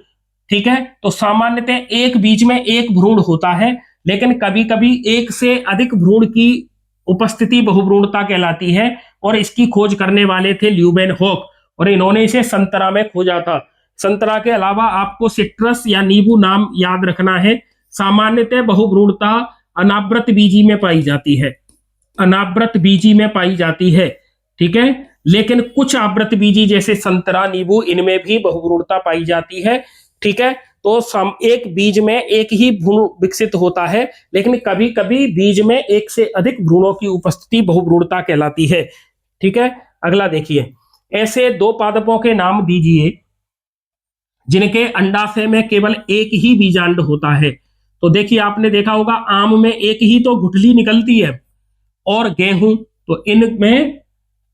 ठीक है। तो सामान्यतः एक बीज में एक भ्रूण होता है, लेकिन कभी कभी एक से अधिक भ्रूण की उपस्थिति बहुभ्रूणता कहलाती है। और इसकी खोज करने वाले थे ल्यूमेनहोक, और इन्होंने इसे संतरा में खोजा था। संतरा के अलावा आपको सिट्रस या नींबू नाम याद रखना है। सामान्यतः बहुभ्रूणता अनावृत बीजी में पाई जाती है, अनावृत बीजी में पाई जाती है। ठीक है। लेकिन कुछ आवृत बीजी जैसे संतरा, नींबू, इनमें भी बहुभ्रूणता पाई जाती है। ठीक है। तो एक बीज में एक ही भ्रूण विकसित होता है, लेकिन कभी कभी बीज में एक से अधिक भ्रूणों की उपस्थिति बहुभ्रूणता कहलाती है। ठीक है। अगला देखिए, ऐसे 2 पादपों के नाम दीजिए जिनके अंडाशय में केवल एक ही बीजांड होता है। तो देखिए आपने देखा होगा आम में एक ही तो गुठली निकलती है, और गेहूं, तो इनमें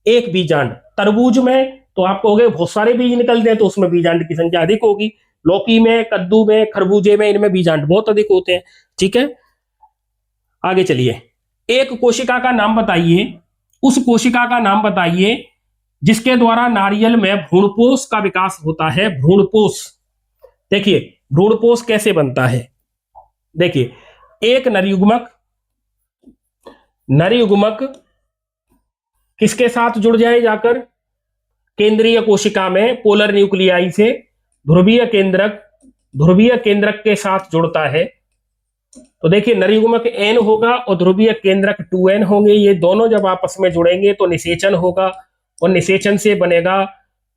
एक बीजांड। तरबूज में तो आपको हो गए बहुत सारे बीज निकलते हैं, तो उसमें बीजांड की संख्या अधिक होगी। लौकी में, कद्दू में, खरबूजे में, इनमें बीजांड बहुत अधिक होते हैं। ठीक है। आगे चलिए, एक कोशिका का नाम बताइए, उस कोशिका का नाम बताइए जिसके द्वारा नारियल में भ्रूणपोष का विकास होता है। भ्रूणपोष, देखिए भ्रूणपोष कैसे बनता है। देखिए, एक नरयुग्मक, नरयुग्मक किसके साथ जुड़ जाए जाकर? केंद्रीय कोशिका में पोलर न्यूक्लियाई से ध्रुवीय केंद्रक, ध्रुवीय केंद्रक के साथ जुड़ता है। तो देखिए नरयुग्मक N होगा और ध्रुवीय केंद्रक 2N होंगे। ये दोनों जब आपस में जुड़ेंगे तो निषेचन होगा, और निषेचन से बनेगा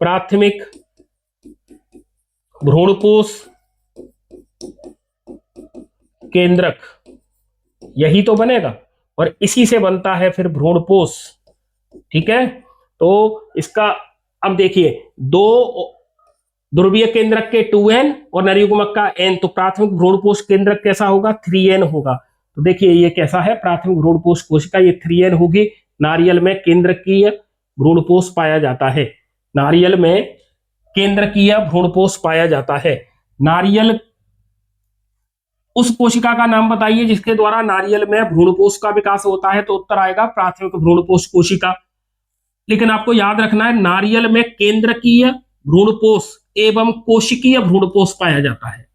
प्राथमिक भ्रूणपोष केंद्रक, यही तो बनेगा और इसी से बनता है फिर भ्रूणपोष। ठीक है, तो इसका अब देखिए, दो ध्रुवीय केंद्रक के 2n और नरयुग्मक का n, तो प्राथमिक भ्रूणपोष केंद्रक कैसा होगा? 3n होगा। तो देखिए ये कैसा है? प्राथमिक भ्रूणपोष कोशिका ये 3n होगी। नारियल में केंद्रकीय भ्रूणपोष पाया जाता है, नारियल में केंद्रकीय भ्रूणपोष पाया जाता है। नारियल, उस कोशिका का नाम बताइए जिसके द्वारा नारियल में भ्रूणपोष का विकास होता है, तो उत्तर आएगा प्राथमिक भ्रूणपोष कोशिका। लेकिन आपको याद रखना है, नारियल में केंद्रकीय भ्रूणपोष एवं कोशिकीय भ्रूणपोष पाया जाता है।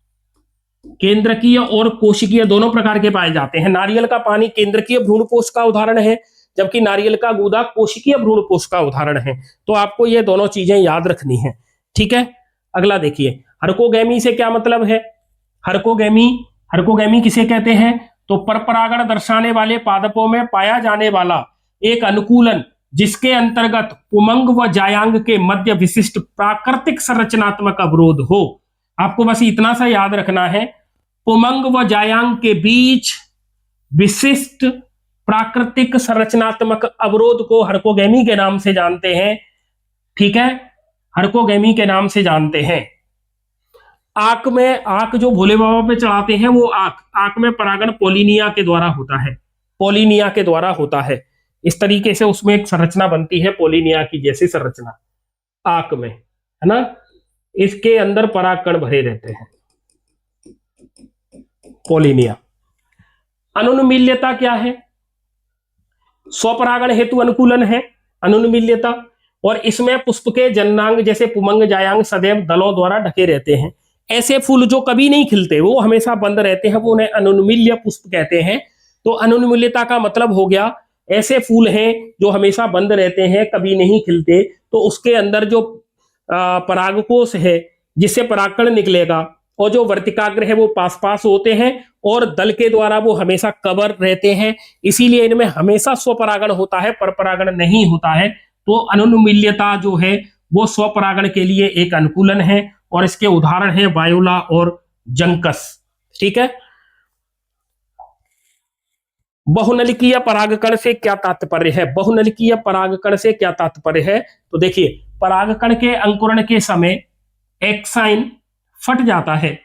केंद्रकीय और कोशिकीय दोनों प्रकार के पाए जाते हैं। नारियल का पानी केंद्रकीय भ्रूणपोष का उदाहरण है, जबकि नारियल का गूदा कोशिकीय भ्रूणपोष का उदाहरण है। तो आपको ये दोनों चीजें याद रखनी है। ठीक है, अगला देखिए, हरकोगैमी से क्या मतलब है? हरकोगैमी किसे कहते हैं? तो परपरागण दर्शाने वाले पादपों में पाया जाने वाला एक अनुकूलन जिसके अंतर्गत पुमंग व जायांग के मध्य विशिष्ट प्राकृतिक संरचनात्मक अवरोध हो। आपको बस इतना सा याद रखना है, पुमंग व जायांग के बीच विशिष्ट प्राकृतिक संरचनात्मक अवरोध को हरकोगैमी के नाम से जानते हैं। ठीक है, हरकोगैमी के नाम से जानते हैं। आंख में, आंख जो भोले बाबा पे चढ़ाते हैं वो आंख में परागण पोलिनिया के द्वारा होता है, पोलिनिया के द्वारा होता है। इस तरीके से उसमें एक संरचना बनती है पोलिनिया की जैसी संरचना आंख में, है ना। इसके अंदर परागकण भरे रहते हैं, पोलिनिया। अनुन्मील्यता क्या है? स्वपरागण हेतु अनुकूलन है अनुन्मील्यता, और इसमें पुष्प के जननांग जैसे पुमंग जायांग सदैव दलों द्वारा ढके रहते हैं। ऐसे फूल जो कभी नहीं खिलते, वो हमेशा बंद रहते हैं, वो उन्हें अनुन्मील्य पुष्प कहते हैं। तो अनुन्मील्यता का मतलब हो गया, ऐसे फूल हैं जो हमेशा बंद रहते हैं, कभी नहीं खिलते, तो उसके अंदर जो परागकोश है जिससे परागकण निकलेगा, और जो वर्तिकाग्र है वो पास पास होते हैं, और दल के द्वारा वो हमेशा कवर रहते हैं। इसीलिए इनमें हमेशा स्वपरागण होता है, परपरागण नहीं होता है। तो अनुन्मील्यता जो है वो स्वपरागण के लिए एक अनुकूलन है, और इसके उदाहरण है वायोला और जंकस। ठीक है, बहुनलिकीय परागकण से क्या तात्पर्य है? बहुनलिकीय परागकण से क्या तात्पर्य है? तो देखिए, परागकण के अंकुरण के समय एक्साइन फट जाता है,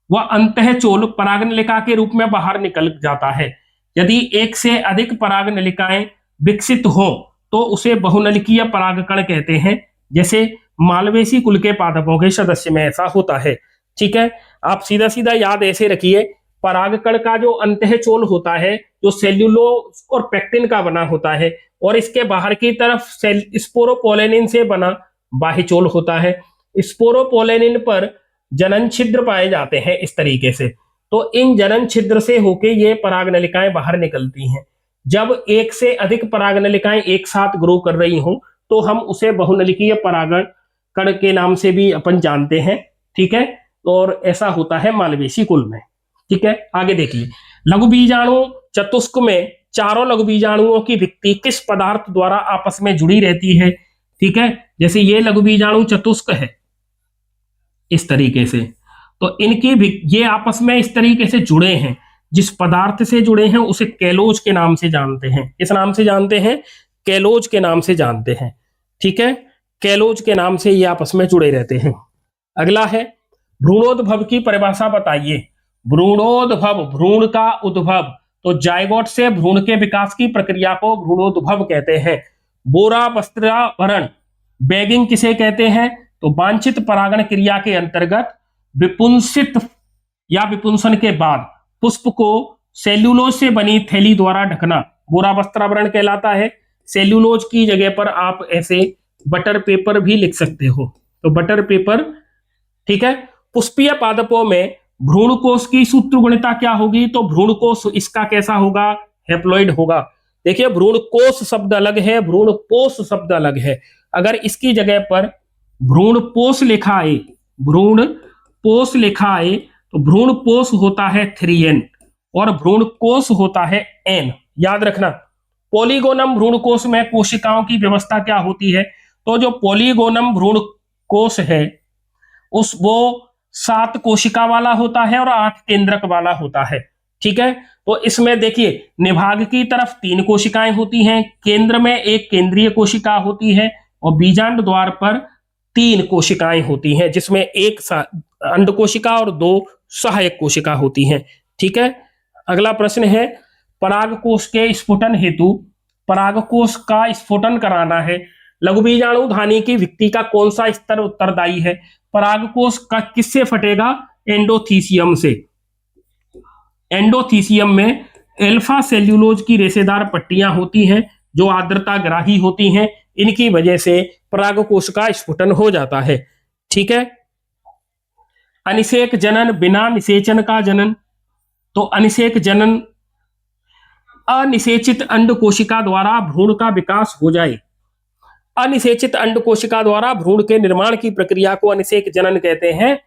वह अंतःचोल परागनलिका के रूप में बाहर निकल जाता है। यदि एक से अधिक परागनलिकाएं विकसित हो तो उसे बहुनलिकीय परागकण कहते हैं। जैसे मालवेसी कुल के पादपों के सदस्य में ऐसा होता है। ठीक है, आप सीधा सीधा याद ऐसे रखिए, परागकण का जो अंतःचोल होता है जो सेल्यूलोज और पेक्टिन का बना होता है, और इसके बाहर की तरफ स्पोरोपोलेनिन से बना बाह्यचोल होता है। स्पोरोपोलेनिन पर जनन छिद्र पाए जाते हैं इस तरीके से। तो इन जनन छिद्र से होके ये परागनलिकाएं बाहर निकलती हैं। जब एक से अधिक परागनलिकाएं एक साथ ग्रो कर रही हों तो हम उसे बहुनलिकीय परागण कण के नाम से भी अपन जानते हैं। ठीक है, और ऐसा होता है मालवेसी कुल में। ठीक है, आगे देखिए, लघु बीजाणु चतुष्क में चारों लघु बीजाणुओं की भित्ति किस पदार्थ द्वारा आपस में जुड़ी रहती है? ठीक है, जैसे ये लघु बीजाणु चतुष्क है इस तरीके से, तो इनकी ये आपस में इस तरीके से जुड़े हैं। जिस पदार्थ से जुड़े हैं उसे कैलोज के नाम से जानते हैं। किस नाम से जानते हैं? कैलोज के नाम से जानते हैं। ठीक है, कैलोज के नाम से ये आपस में जुड़े रहते हैं। अगला है भ्रूणोद्भव की परिभाषा बताइए। भ्रूणोद्भव, भ्रूण का उद्भव, तो जायगोट से भ्रूण के विकास की प्रक्रिया को भ्रूणोद्भव कहते हैं। बोरा वस्त्रावरण, बैगिंग किसे कहते हैं? तो वांछित परागण क्रिया के अंतर्गत विपुंसित या विपुंसन के बाद पुष्प को सेल्यूलोज से बनी थैली द्वारा ढकना बोरा वस्त्रावरण कहलाता है। सेल्यूलोज की जगह पर आप ऐसे बटर पेपर भी लिख सकते हो, तो बटर पेपर। ठीक है, पुष्पीय पादपों में भ्रूणकोश की सूत्रगुणिता क्या होगी? तो भ्रूणकोश इसका कैसा होगा? हैप्लॉइड होगा। देखिए, भ्रूणकोश शब्द अलग है, भ्रूणपोष शब्द अलग है। अगर इसकी जगह पर भ्रूणपोष लिखा आए, भ्रूणपोष लिखा आए, तो भ्रूणपोष होता है 3n और भ्रूणकोश होता है n। याद रखना, पॉलीगोनम भ्रूणकोश में कोशिकाओं की व्यवस्था क्या होती है? तो जो पॉलीगोनम भ्रूणकोश है वो 7 कोशिका वाला होता है और 8 केंद्रक वाला होता है। ठीक है, तो इसमें देखिए निभाग की तरफ 3 कोशिकाएं होती हैं, केंद्र में एक केंद्रीय कोशिका होती है और बीजांड द्वार पर 3 कोशिकाएं होती हैं, जिसमें एक अंड कोशिका और 2 सहायक कोशिका होती हैं। ठीक है, अगला प्रश्न है, परागकोश के स्फुटन हेतु परागकोश का स्फुटन कराना है, लघु बीजाणु धानी की विक्ति का कौन सा स्तर उत्तरदायी है? परागकोश का किससे फटेगा? एंडोथीसियम से। एंडोथीसियम में अल्फा सेल्यूलोज की रेशेदार पट्टियां होती हैं जो आर्द्रता ग्राही होती हैं, इनकी वजह से परागकोश का स्फुटन हो जाता है। ठीक है, अनिषेक जनन बिना निषेचन का जनन, तो अनिषेक जनन अनिषेचित अंड कोशिका द्वारा भ्रूण का विकास हो जाए। अनिषेचित अंड कोशिका द्वारा भ्रूण के निर्माण की प्रक्रिया को अनिषेक जनन कहते हैं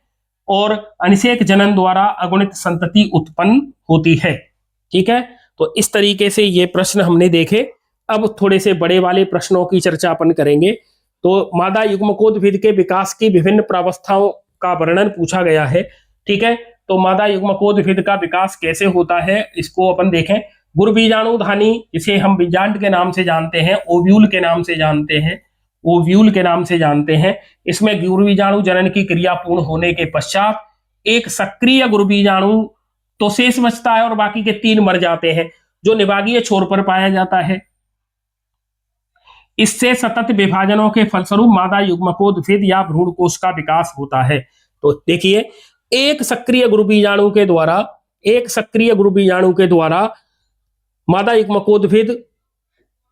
और अनिषेक जनन द्वारा अगुणित संतति उत्पन्न होती है। ठीक है, तो इस तरीके से ये प्रश्न हमने देखे। अब थोड़े से बड़े वाले प्रश्नों की चर्चा अपन करेंगे। तो मादा युग्मकोद्भिद के विकास की विभिन्न प्रावस्थाओं का वर्णन पूछा गया है। ठीक है, तो मादा युग्मकोद्भिद का विकास कैसे होता है इसको अपन देखें। गुरबीजाणु धानी, इसे हम बीजांड के नाम से जानते हैं, ओव्यूल के नाम से जानते हैं, ओव्यूल के नाम से जानते हैं। इसमें गुरबीजाणु जनन की क्रिया पूर्ण होने के पश्चात एक सक्रिय गुरबीजाणु तो शेष बचता है और बाकी के 3 मर जाते हैं, जो निभागीय छोर पर पाया जाता है। इससे सतत विभाजनों के फलस्वरूप मादा युग्मकोद्भिद या भ्रूणकोश का विकास होता है। तो देखिए, एक सक्रिय गुरबीजाणु के द्वारा मादा युग्मकोद्भिद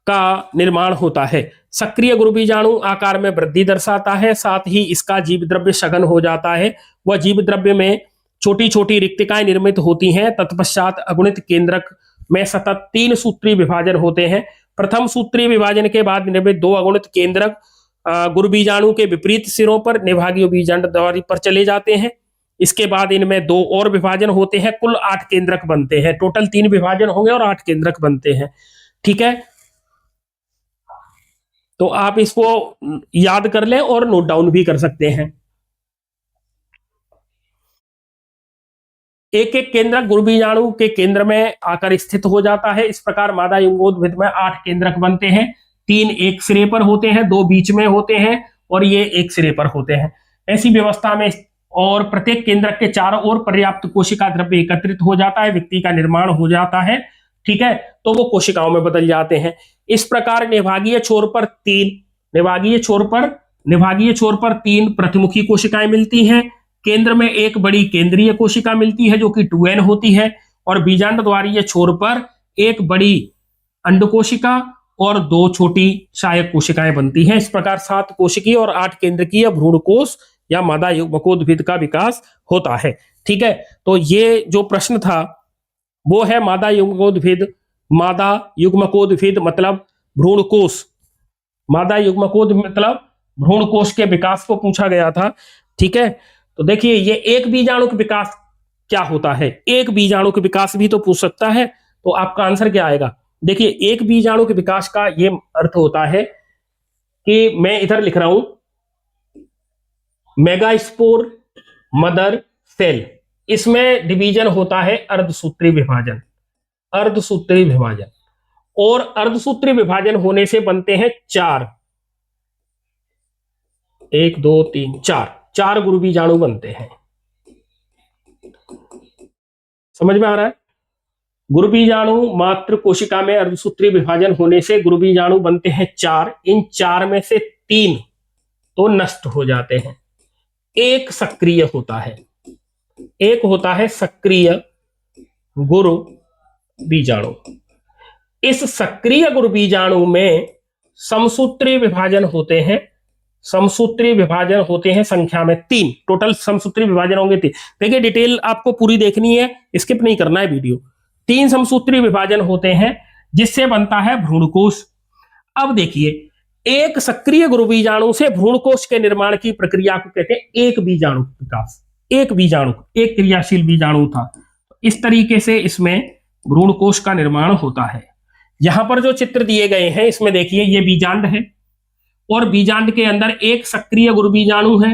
का निर्माण होता है। सक्रिय गुरबीजाणु आकार में वृद्धि दर्शाता है, साथ ही इसका जीव द्रव्य सघन हो जाता है। वह जीव द्रव्य में छोटी छोटी रिक्तिकाएं निर्मित होती हैं। तत्पश्चात अगुणित केंद्रक में सतत 3 सूत्रीय विभाजन होते हैं। प्रथम सूत्रीय विभाजन के बाद निर्मित 2 अगुणित केंद्रक गुरबीजाणु के विपरीत सिरों पर निभागीय बीजांड द्वारी पर चले जाते हैं। इसके बाद इनमें 2 और विभाजन होते हैं, कुल 8 केंद्रक बनते हैं। टोटल 3 विभाजन होंगे और 8 केंद्रक बनते हैं। ठीक है, तो आप इसको याद कर लें और नोट डाउन भी कर सकते हैं। एक एक केंद्रक गुरबीजाणु के केंद्र में आकर स्थित हो जाता है। इस प्रकार मादा युग्मकोद्भिद में 8 केंद्रक बनते हैं। 3 एक सिरे पर होते हैं, 2 बीच में होते हैं और ये एक सिरे पर होते हैं। ऐसी व्यवस्था में और प्रत्येक केंद्रक के चारों ओर पर्याप्त कोशिका द्रव्य एकत्रित हो जाता है, विक्ति का निर्माण हो जाता है। ठीक है, तो वो कोशिकाओं में बदल जाते हैं। इस प्रकार निभागीय छोर पर 3 प्रतिमुखी कोशिकाएं मिलती हैं। केंद्र में एक बड़ी केंद्रीय कोशिका मिलती है जो कि 2n होती है और बीजांड द्वारीय छोर पर एक बड़ी अंड कोशिका और 2 छोटी सहायक कोशिकाएं बनती हैं। इस प्रकार 7 कोशिकीय और 8 केंद्रकीय भ्रूणकोश या मादा युग्मकोद्भिद का विकास होता है। ठीक है, तो ये जो प्रश्न था वो है मादा युग्मकोद्भिद मतलब भ्रूणकोश, मादा युग्मकोद् मतलब भ्रूणकोश के विकास को पूछा गया था। ठीक है, तो देखिए ये एक बीजाणु का विकास क्या होता है, एक बीजाणु का विकास भी तो पूछ सकता है। तो आपका आंसर क्या आएगा? देखिए एक बीजाणु के विकास का ये अर्थ होता है कि मैं इधर लिख रहा हूं मेगास्पोर मदर सेल, इसमें डिवीजन होता है अर्धसूत्री विभाजन, और अर्धसूत्री विभाजन होने से बनते हैं 4, 1 2 3 4 गुरबीजाणु बनते हैं। समझ में आ रहा है? गुरबीजाणु मात्र कोशिका में अर्धसूत्री विभाजन होने से गुरबीजाणु बनते हैं 4। इन 4 में से 3 तो नष्ट हो जाते हैं, एक सक्रिय होता है, एक होता है सक्रिय गुरबीजाणु। इस सक्रिय गुरबीजाणु में समसूत्री विभाजन होते हैं, संख्या में 3, टोटल समसूत्री विभाजन होंगे 3। देखिए डिटेल आपको पूरी देखनी है, स्किप नहीं करना है वीडियो। 3 समसूत्री विभाजन होते हैं जिससे बनता है भ्रूणकोश। अब देखिए एक सक्रिय गुरबीजाणु से भ्रूणकोश के निर्माण की प्रक्रिया को कहते हैं एक बीजाणु विकास। एक क्रियाशील बीजाणु था, इस तरीके से इसमें भ्रूणकोश का निर्माण होता है। यहां पर जो चित्र दिए गए हैं इसमें देखिए ये बीजांड है और बीजांड के अंदर एक सक्रिय गुरबीजाणु है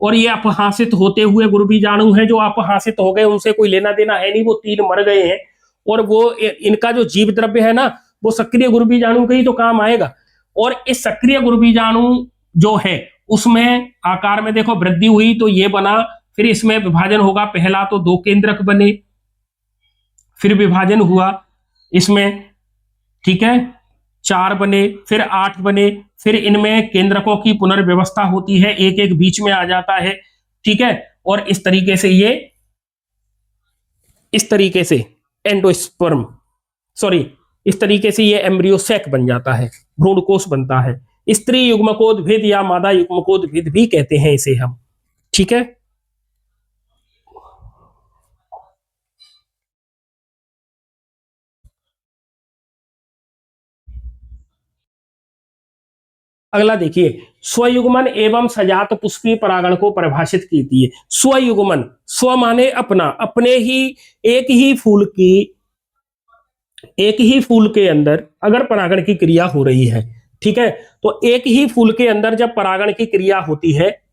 और ये अपहासित होते हुए गुरु बीजाणु हैं, जो अपहासित हो गए, उनसे कोई लेना देना है नहीं, वो 3 मर गए हैं। और वो इनका जो जीव द्रव्य है ना, वो सक्रिय गुरु बीजाणु का ही तो काम आएगा। और इस सक्रिय गुरु बीजाणु जो है उसमें आकार में देखो वृद्धि हुई तो ये बना, फिर इसमें विभाजन होगा, पहला तो 2 केंद्रक बने, फिर विभाजन हुआ इसमें, ठीक है, 4 बने, फिर 8 बने, फिर इनमें केंद्रकों की पुनर्व्यवस्था होती है, एक एक बीच में आ जाता है, ठीक है। और इस तरीके से एंडोस्पर्म, सॉरी, इस तरीके से ये एम्ब्रियोसैक बन जाता है, भ्रूणकोश बनता है। स्त्री युग्मकोद्भिद या मादा युग्मकोद्भिद भी कहते हैं इसे हम, ठीक है। अगला देखिए, स्वयुग्मन एवं सजात पुष्पीय परागण को परिभाषित कीजिए। स्वयुग्मन, स्व माने अपना, अपने ही एक ही फूल के अंदर अगर परागण की क्रिया हो रही है, ठीक है, तो एक ही फूल के अंदर जब परागण की क्रिया होती है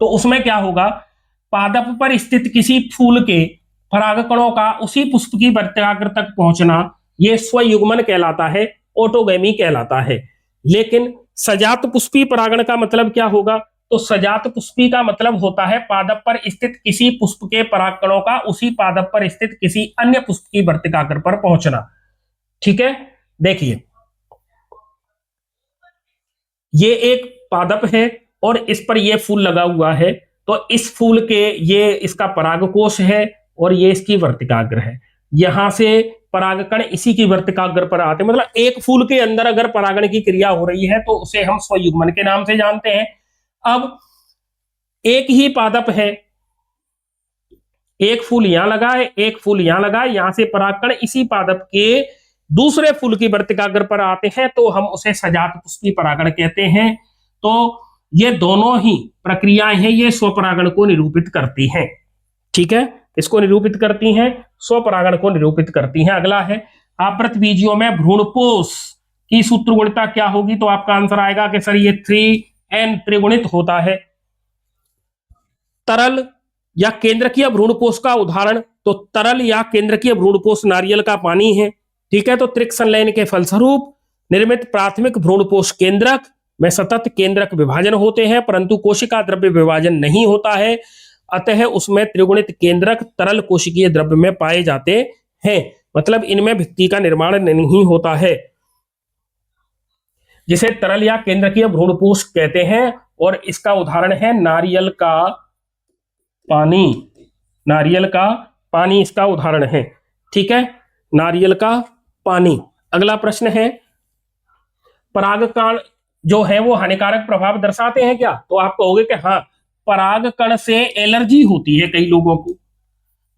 तो उसमें क्या होगा, पादप पर स्थित किसी फूल के परागकणों का उसी पुष्प की वर्त्याग्र तक पहुंचना, यह स्वयुग्मन कहलाता है, ऑटोगैमी कहलाता है। लेकिन सजात पुष्पी परागण का मतलब क्या होगा, तो सजात पुष्पी का मतलब होता है पादप पर स्थित किसी पुष्प के परागकणों का उसी पादप पर स्थित किसी अन्य पुष्प की वर्तिकाग्र पर पहुंचना, ठीक है। देखिए, ये एक पादप है और इस पर ये फूल लगा हुआ है, तो इस फूल के ये इसका परागकोश है और ये इसकी वर्तिकाग्र है। यहां से परागकण इसी की वर्तिकाग्र पर आते हैं, मतलब एक फूल के अंदर अगर परागण की क्रिया हो रही है तो उसे हम स्वयुग्मन के नाम से जानते हैं। अब एक ही पादप है, एक फूल यहां लगा है, एक फूल यहां लगा है, यहां से परागकण इसी पादप के दूसरे फूल की वर्तिकाग्र पर आते हैं तो हम उसे सजात पुष्पी परागण कहते हैं। तो ये दोनों ही प्रक्रियाएं हैं, ये स्वपरागण को निरूपित करती हैं, ठीक है। इसको निरूपित करती हैं, स्वपरागण को निरूपित करती हैं। अगला है, आवृत बीजियों में भ्रूणपोष की सूत्रगुणिता क्या होगी, तो आपका आंसर आएगा कि सर ये 3n त्रिगुणित होता है। तरल या केंद्रकीय भ्रूणपोष का उदाहरण, तो तरल या केंद्रकीय भ्रूणपोष नारियल का पानी है, ठीक है। तो त्रिक संलयन के फलस्वरूप निर्मित प्राथमिक भ्रूणपोष केंद्रक में सतत केंद्रक विभाजन होते हैं, परंतु कोशिका द्रव्य विभाजन नहीं होता है, अतः उसमें त्रिगुणित केंद्रक तरल कोशिकीय द्रव्य में पाए जाते हैं, मतलब इनमें भित्ति का निर्माण नहीं होता है, जिसे तरल या केंद्रकीय भ्रूणपोष कहते हैं। और इसका उदाहरण है नारियल का पानी, नारियल का पानी इसका उदाहरण है, ठीक है, नारियल का पानी। अगला प्रश्न है, परागकण जो है वो हानिकारक प्रभाव दर्शाते हैं क्या, तो आप कहोगे कि हाँ, परागकण से एलर्जी होती है कई लोगों को,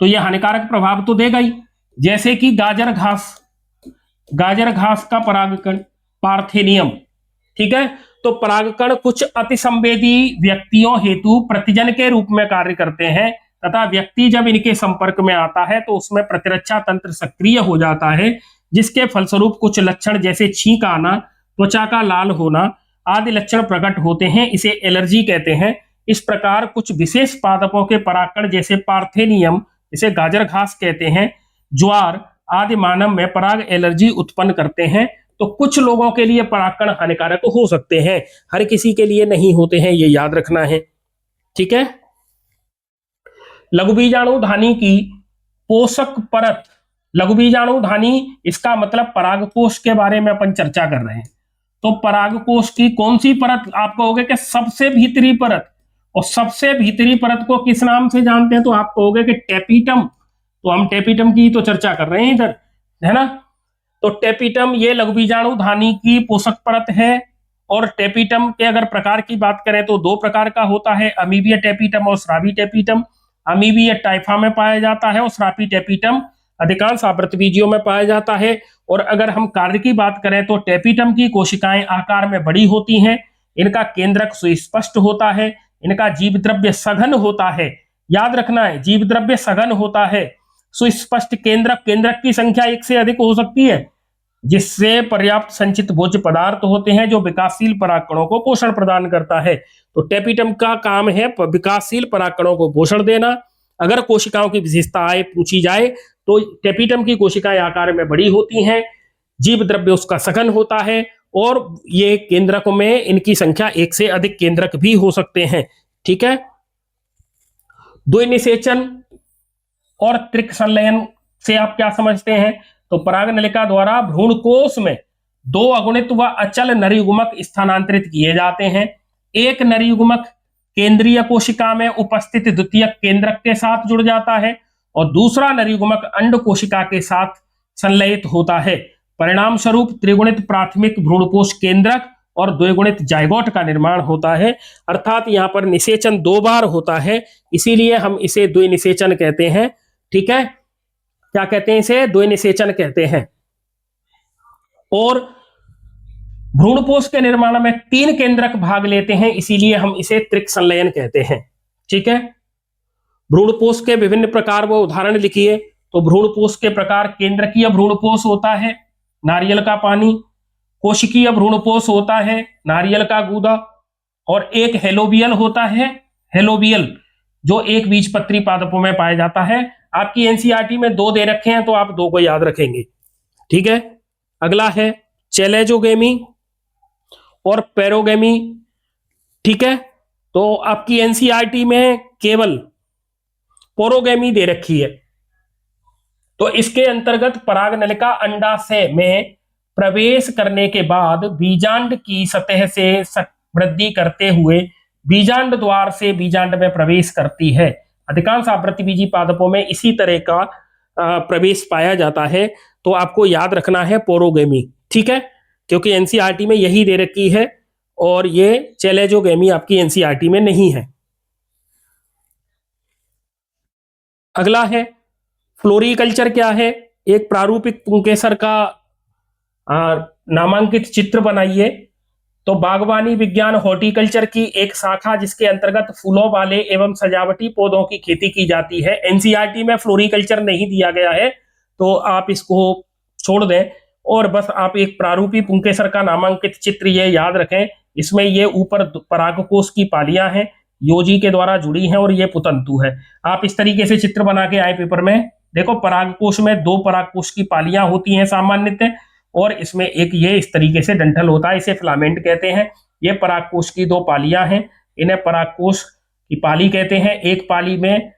तो ये हानिकारक प्रभाव तो देगा ही। जैसे कि गाजर घास का परागकण पार्थेनियम, ठीक है, तो परागकण कुछ अतिसंवेदी व्यक्तियों हेतु प्रतिजन के रूप में कार्य करते हैं, तथा व्यक्ति जब इनके संपर्क में आता है तो उसमें प्रतिरक्षा तंत्र सक्रिय हो जाता है, जिसके फलस्वरूप कुछ लक्षण जैसे छींक आना, त्वचा का लाल होना आदि लक्षण प्रकट होते हैं, इसे एलर्जी कहते हैं। इस प्रकार कुछ विशेष पादपों के परागकण जैसे पार्थेनियम, जिसे गाजर घास कहते हैं, ज्वार आदि मानव में पराग एलर्जी उत्पन्न करते हैं। तो कुछ लोगों के लिए परागकण हानिकारक हो सकते हैं, हर किसी के लिए नहीं होते हैं, ये याद रखना है, ठीक है। लघुबीजाणुधानी की पोषक परत, लघुबीजाणुधानी इसका मतलब परागकोश के बारे में अपन चर्चा कर रहे हैं, तो परागकोश की कौन सी परत, आप कहोगे कि सबसे भीतरी परत, और सबसे भीतरी परत को किस नाम से जानते हैं, तो आप कहोगे कि टेपिटम, तो हम टेपिटम की तो चर्चा कर रहे हैं इधर, है ना। तो टेपिटम ये लघुबीजाणुधानी की पोषक परत है। और टेपिटम के अगर प्रकार की बात करें तो 2 प्रकार का होता है, अमीबीय टेपिटम और श्रावी टेपिटम। अमीबीय टाइफा में पाया जाता है और श्रावी टेपिटम अधिकांश आवृतबीजियों में पाया जाता है। और अगर हम कार्य की बात करें तो टेपिटम की कोशिकाएं आकार में बड़ी होती हैं, इनका केंद्रक सुस्पष्ट होता है, इनका जीव द्रव्य सघन होता है, याद रखना है, जीव द्रव्य सघन होता है, सुस्पष्ट केंद्रक, केंद्रक की संख्या 1 से अधिक हो सकती है, जिससे पर्याप्त संचित भोज्य पदार्थ होते हैं जो विकासशील परागकणों को पोषण प्रदान करता है। तो टेपिटम का काम है विकासशील परागकणों को पोषण देना। अगर कोशिकाओं की विशेषताएं पूछी जाए तो टेपिटम की कोशिकाएं आकार में बड़ी होती हैं, जीव द्रव्य उसका सघन होता है, और ये केंद्रक में इनकी संख्या एक से अधिक केंद्रक भी हो सकते हैं। ठीक है, द्विनिषेचन और त्रिक संलयन से आप क्या समझते हैं? तो परागनलिका द्वारा भ्रूणकोश में दो अगुणित व अचल नरयुग्मक स्थानांतरित किए जाते हैं। एक नरयुग्मक केंद्रीय कोशिका में उपस्थित द्वितीयक केंद्रक के साथ जुड़ जाता है और दूसरा नरयुग्मक अंड कोशिका के साथ संलयित होता है। परिणाम स्वरूप त्रिगुणित प्राथमिक भ्रूणकोश केंद्रक और द्विगुणित जाइगोट का निर्माण होता है। अर्थात यहाँ पर निषेचन 2 बार होता है, इसीलिए हम इसे द्विनिषेचन कहते हैं। ठीक है, क्या कहते हैं इसे? द्विनिषेचन कहते हैं। और भ्रूणपोष के निर्माण में 3 केंद्रक भाग लेते हैं, इसीलिए हम इसे त्रिक संलयन कहते हैं। ठीक है, भ्रूणपोष के विभिन्न प्रकार व उदाहरण लिखिए। तो भ्रूणपोष के प्रकार केंद्रकीय भ्रूणपोष होता है, नारियल का पानी। कोशिकीय भ्रूणपोष होता है, नारियल का गूदा। और एक हेलोबियल होता है, हेलोबियल जो एक बीजपत्री पादपों में पाया जाता है। आपकी एनसीईआरटी में 2 दे रखे हैं तो आप 2 को याद रखेंगे। ठीक है, अगला है चैलेजोगेमी और पेरोगेमी। ठीक है, तो आपकी एनसीईआरटी में केवल पोरोगेमी दे रखी है। तो इसके अंतर्गत परागनलिका अंडाशय में प्रवेश करने के बाद बीजांड की सतह से वृद्धि करते हुए बीजांड द्वार से बीजांड में प्रवेश करती है। अधिकांश आवृत्तिबीजी पादपों में इसी तरह का प्रवेश पाया जाता है। तो आपको याद रखना है पोरोगेमी। ठीक है, क्योंकि एनसीईआरटी में यही दे रखी है और ये चैलेजोगेमी आपकी एनसीईआरटी में नहीं है। अगला है फ्लोरीकल्चर। क्या है? एक प्रारूपिक पुंकेसर का नामांकित चित्र बनाइए। तो बागवानी विज्ञान हॉर्टिकल्चर की एक शाखा जिसके अंतर्गत फूलों वाले एवं सजावटी पौधों की खेती की जाती है। एनसीईआरटी में फ्लोरीकल्चर नहीं दिया गया है तो आप इसको छोड़ दें और बस आप एक प्रारूपी पुंकेसर का नामांकित चित्र ये याद रखें। इसमें ये ऊपर परागकोश की पालियां हैं, योजी के द्वारा जुड़ी हैं और ये पुतंतु है। आप इस तरीके से चित्र बना के आए पेपर में। देखो, परागकोश में 2 परागकोश की पालियां होती हैं सामान्यतः, और इसमें एक ये इस तरीके से डंठल होता है, इसे फिलामेंट कहते हैं। ये परागकोश की 2 पालियां हैं, इन्हें परागकोश की पाली कहते हैं। एक पाली में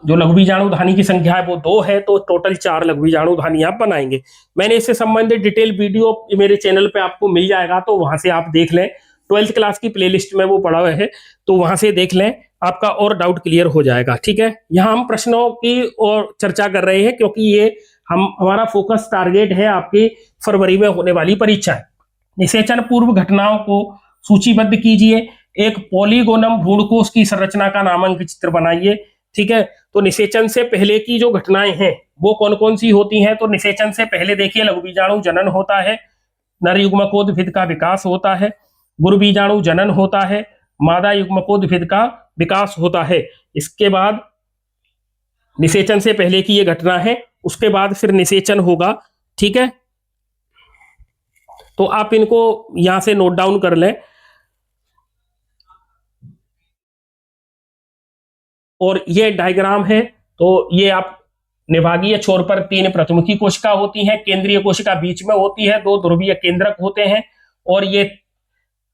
जो लघुबीजाणुधानी की संख्या है वो 2 है, तो टोटल 4 लघुबीजाणुधानी आप बनाएंगे। मैंने इससे संबंधित डिटेल वीडियो मेरे चैनल पे आपको मिल जाएगा, तो वहां से आप देख लें। 12th क्लास की प्लेलिस्ट में वो पड़ा हुआ है, तो वहां से देख लें, आपका और डाउट क्लियर हो जाएगा। ठीक है, यहाँ हम प्रश्नों की और चर्चा कर रहे हैं क्योंकि ये हमारा फोकस टारगेट है आपकी फरवरी में होने वाली परीक्षा है। निषेचन पूर्व घटनाओं को सूचीबद्ध कीजिए। एक पॉलीगोनम भ्रूणकोश की संरचना का नामांकित चित्र बनाइए। ठीक है, तो निषेचन से पहले की जो घटनाएं हैं वो कौन कौन सी होती हैं? तो निषेचन से पहले देखिए लघुबीजाणु जनन होता है, नर युग्मकोद्भिद का विकास होता है, गुरुबीजाणु जनन होता है, मादा युग्मकोद्भिद का विकास होता है। इसके बाद निषेचन से पहले की ये घटना है, उसके बाद फिर निषेचन होगा। ठीक है, तो आप इनको यहां से नोट डाउन कर लें। और ये डायग्राम है, तो ये आप निभागीय छोर पर 3 प्रथमुखी कोशिका होती हैं, केंद्रीय कोशिका बीच में होती है, 2 ध्रुवीय केंद्रक होते हैं, और ये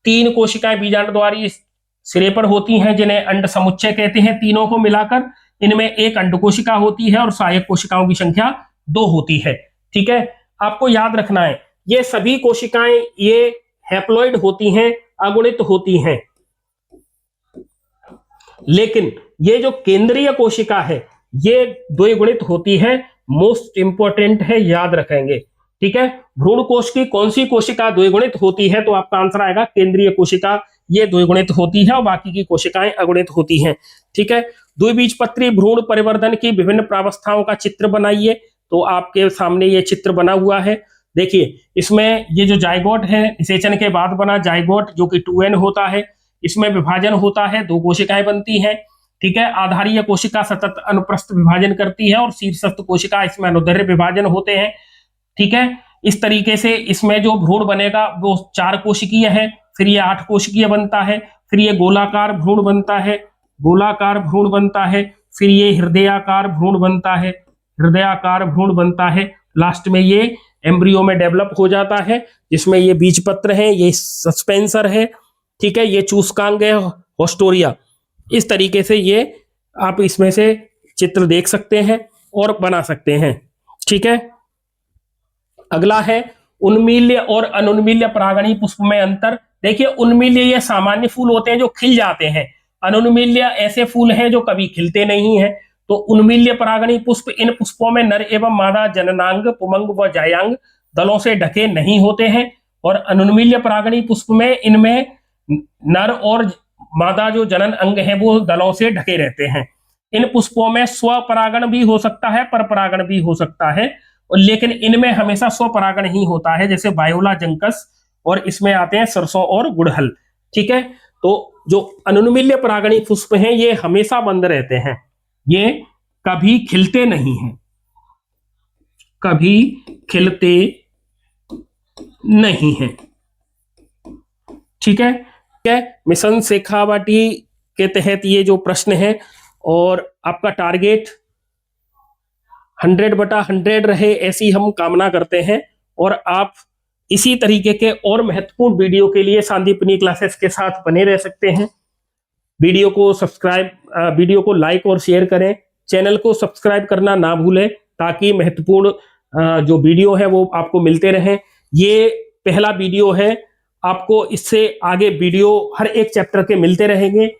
3 कोशिकाएं बीजांडद्वारी सिरे पर होती हैं जिन्हें अंड समुच्चय कहते हैं। तीनों को मिलाकर इनमें एक अंड कोशिका होती है और सहायक कोशिकाओं की संख्या 2 होती है। ठीक है, आपको याद रखना है ये सभी कोशिकाएं ये हैप्लॉइड होती हैं, अगुणित होती हैं, लेकिन ये जो केंद्रीय कोशिका है ये द्विगुणित होती है। मोस्ट इंपोर्टेंट है, याद रखेंगे। ठीक है, भ्रूण कोश की कौन सी कोशिका द्विगुणित होती है? तो आपका आंसर आएगा केंद्रीय कोशिका, ये द्विगुणित होती है और बाकी की कोशिकाएं अगुणित होती हैं। ठीक है, द्विबीजपत्री भ्रूण परिवर्धन की विभिन्न प्रावस्थाओं का चित्र बनाइए। तो आपके सामने ये चित्र बना हुआ है। देखिए, इसमें ये जो जाइगोट है निषेचन के बाद बना जाइगोट जो कि 2n होता है, इसमें विभाजन होता है, 2 कोशिकाएं बनती हैं। ठीक है, आधारीय कोशिका सतत अनुप्रस्थ विभाजन करती है और शीर्षस्थ कोशिका इसमें अनुदैर्घ्य विभाजन होते हैं। ठीक है। इस तरीके से इसमें जो भ्रूण बनेगा वो 4 कोशिकीय है, फिर ये 8 कोशिकीय बनता है, फिर ये गोलाकार भ्रूण बनता है, गोलाकार भ्रूण बनता है, फिर ये हृदयाकार भ्रूण बनता है, हृदयाकार भ्रूण बनता है, लास्ट में ये एम्ब्रियो में डेवलप हो जाता है, जिसमें ये बीजपत्र है, ये सस्पेंसर है, ठीक है, ये चूसकांग है, होस्टोरिया। इस तरीके से ये आप इसमें से चित्र देख सकते हैं और बना सकते हैं, ठीक है। अगला है उन्मील्य और अनुन्मील्य परागणी पुष्प में अंतर। देखिए, उन्मील्य ये सामान्य फूल होते हैं जो खिल जाते हैं, अनुन्मील्य ऐसे फूल हैं जो कभी खिलते नहीं हैं। तो उन्मील्य परागणी पुष्प, इन पुष्पों में नर एवं मादा जननांग, पुमंग व जायांग दलों से ढके नहीं होते हैं, और अनुन्मील्य परागणी पुष्प में इनमें नर और मादा जो जनन अंग है वो दलों से ढके रहते हैं। इन पुष्पों में स्वपरागण भी हो सकता है, परपरागण भी हो सकता है, लेकिन इनमें हमेशा स्वपरागण ही होता है, जैसे वायोला जंकस, और इसमें आते हैं सरसों और गुड़हल, ठीक है। तो जो अनुन्मील्य परागणी पुष्प हैं ये हमेशा बंद रहते हैं, ये कभी खिलते नहीं हैं, कभी खिलते नहीं हैं, ठीक है। मिशन शेखावाटी के तहत ये जो प्रश्न है, और आपका टारगेट 100/100 रहे ऐसी हम कामना करते हैं, और आप इसी तरीके के और महत्वपूर्ण वीडियो के लिए संदीपनी क्लासेस के साथ बने रह सकते हैं। वीडियो को सब्सक्राइब, वीडियो को लाइक और शेयर करें, चैनल को सब्सक्राइब करना ना भूलें, ताकि महत्वपूर्ण जो वीडियो है वो आपको मिलते रहें। ये पहला वीडियो है, आपको इससे आगे वीडियो हर एक चैप्टर के मिलते रहेंगे।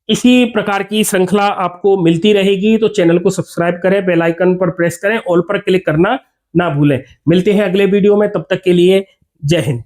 इसी प्रकार की श्रृंखला आपको मिलती रहेगी, तो चैनल को सब्सक्राइब करें, बेल आइकन पर प्रेस करें, ऑल पर क्लिक करना ना भूलें। मिलते हैं अगले वीडियो में, तब तक के लिए जय हिंद।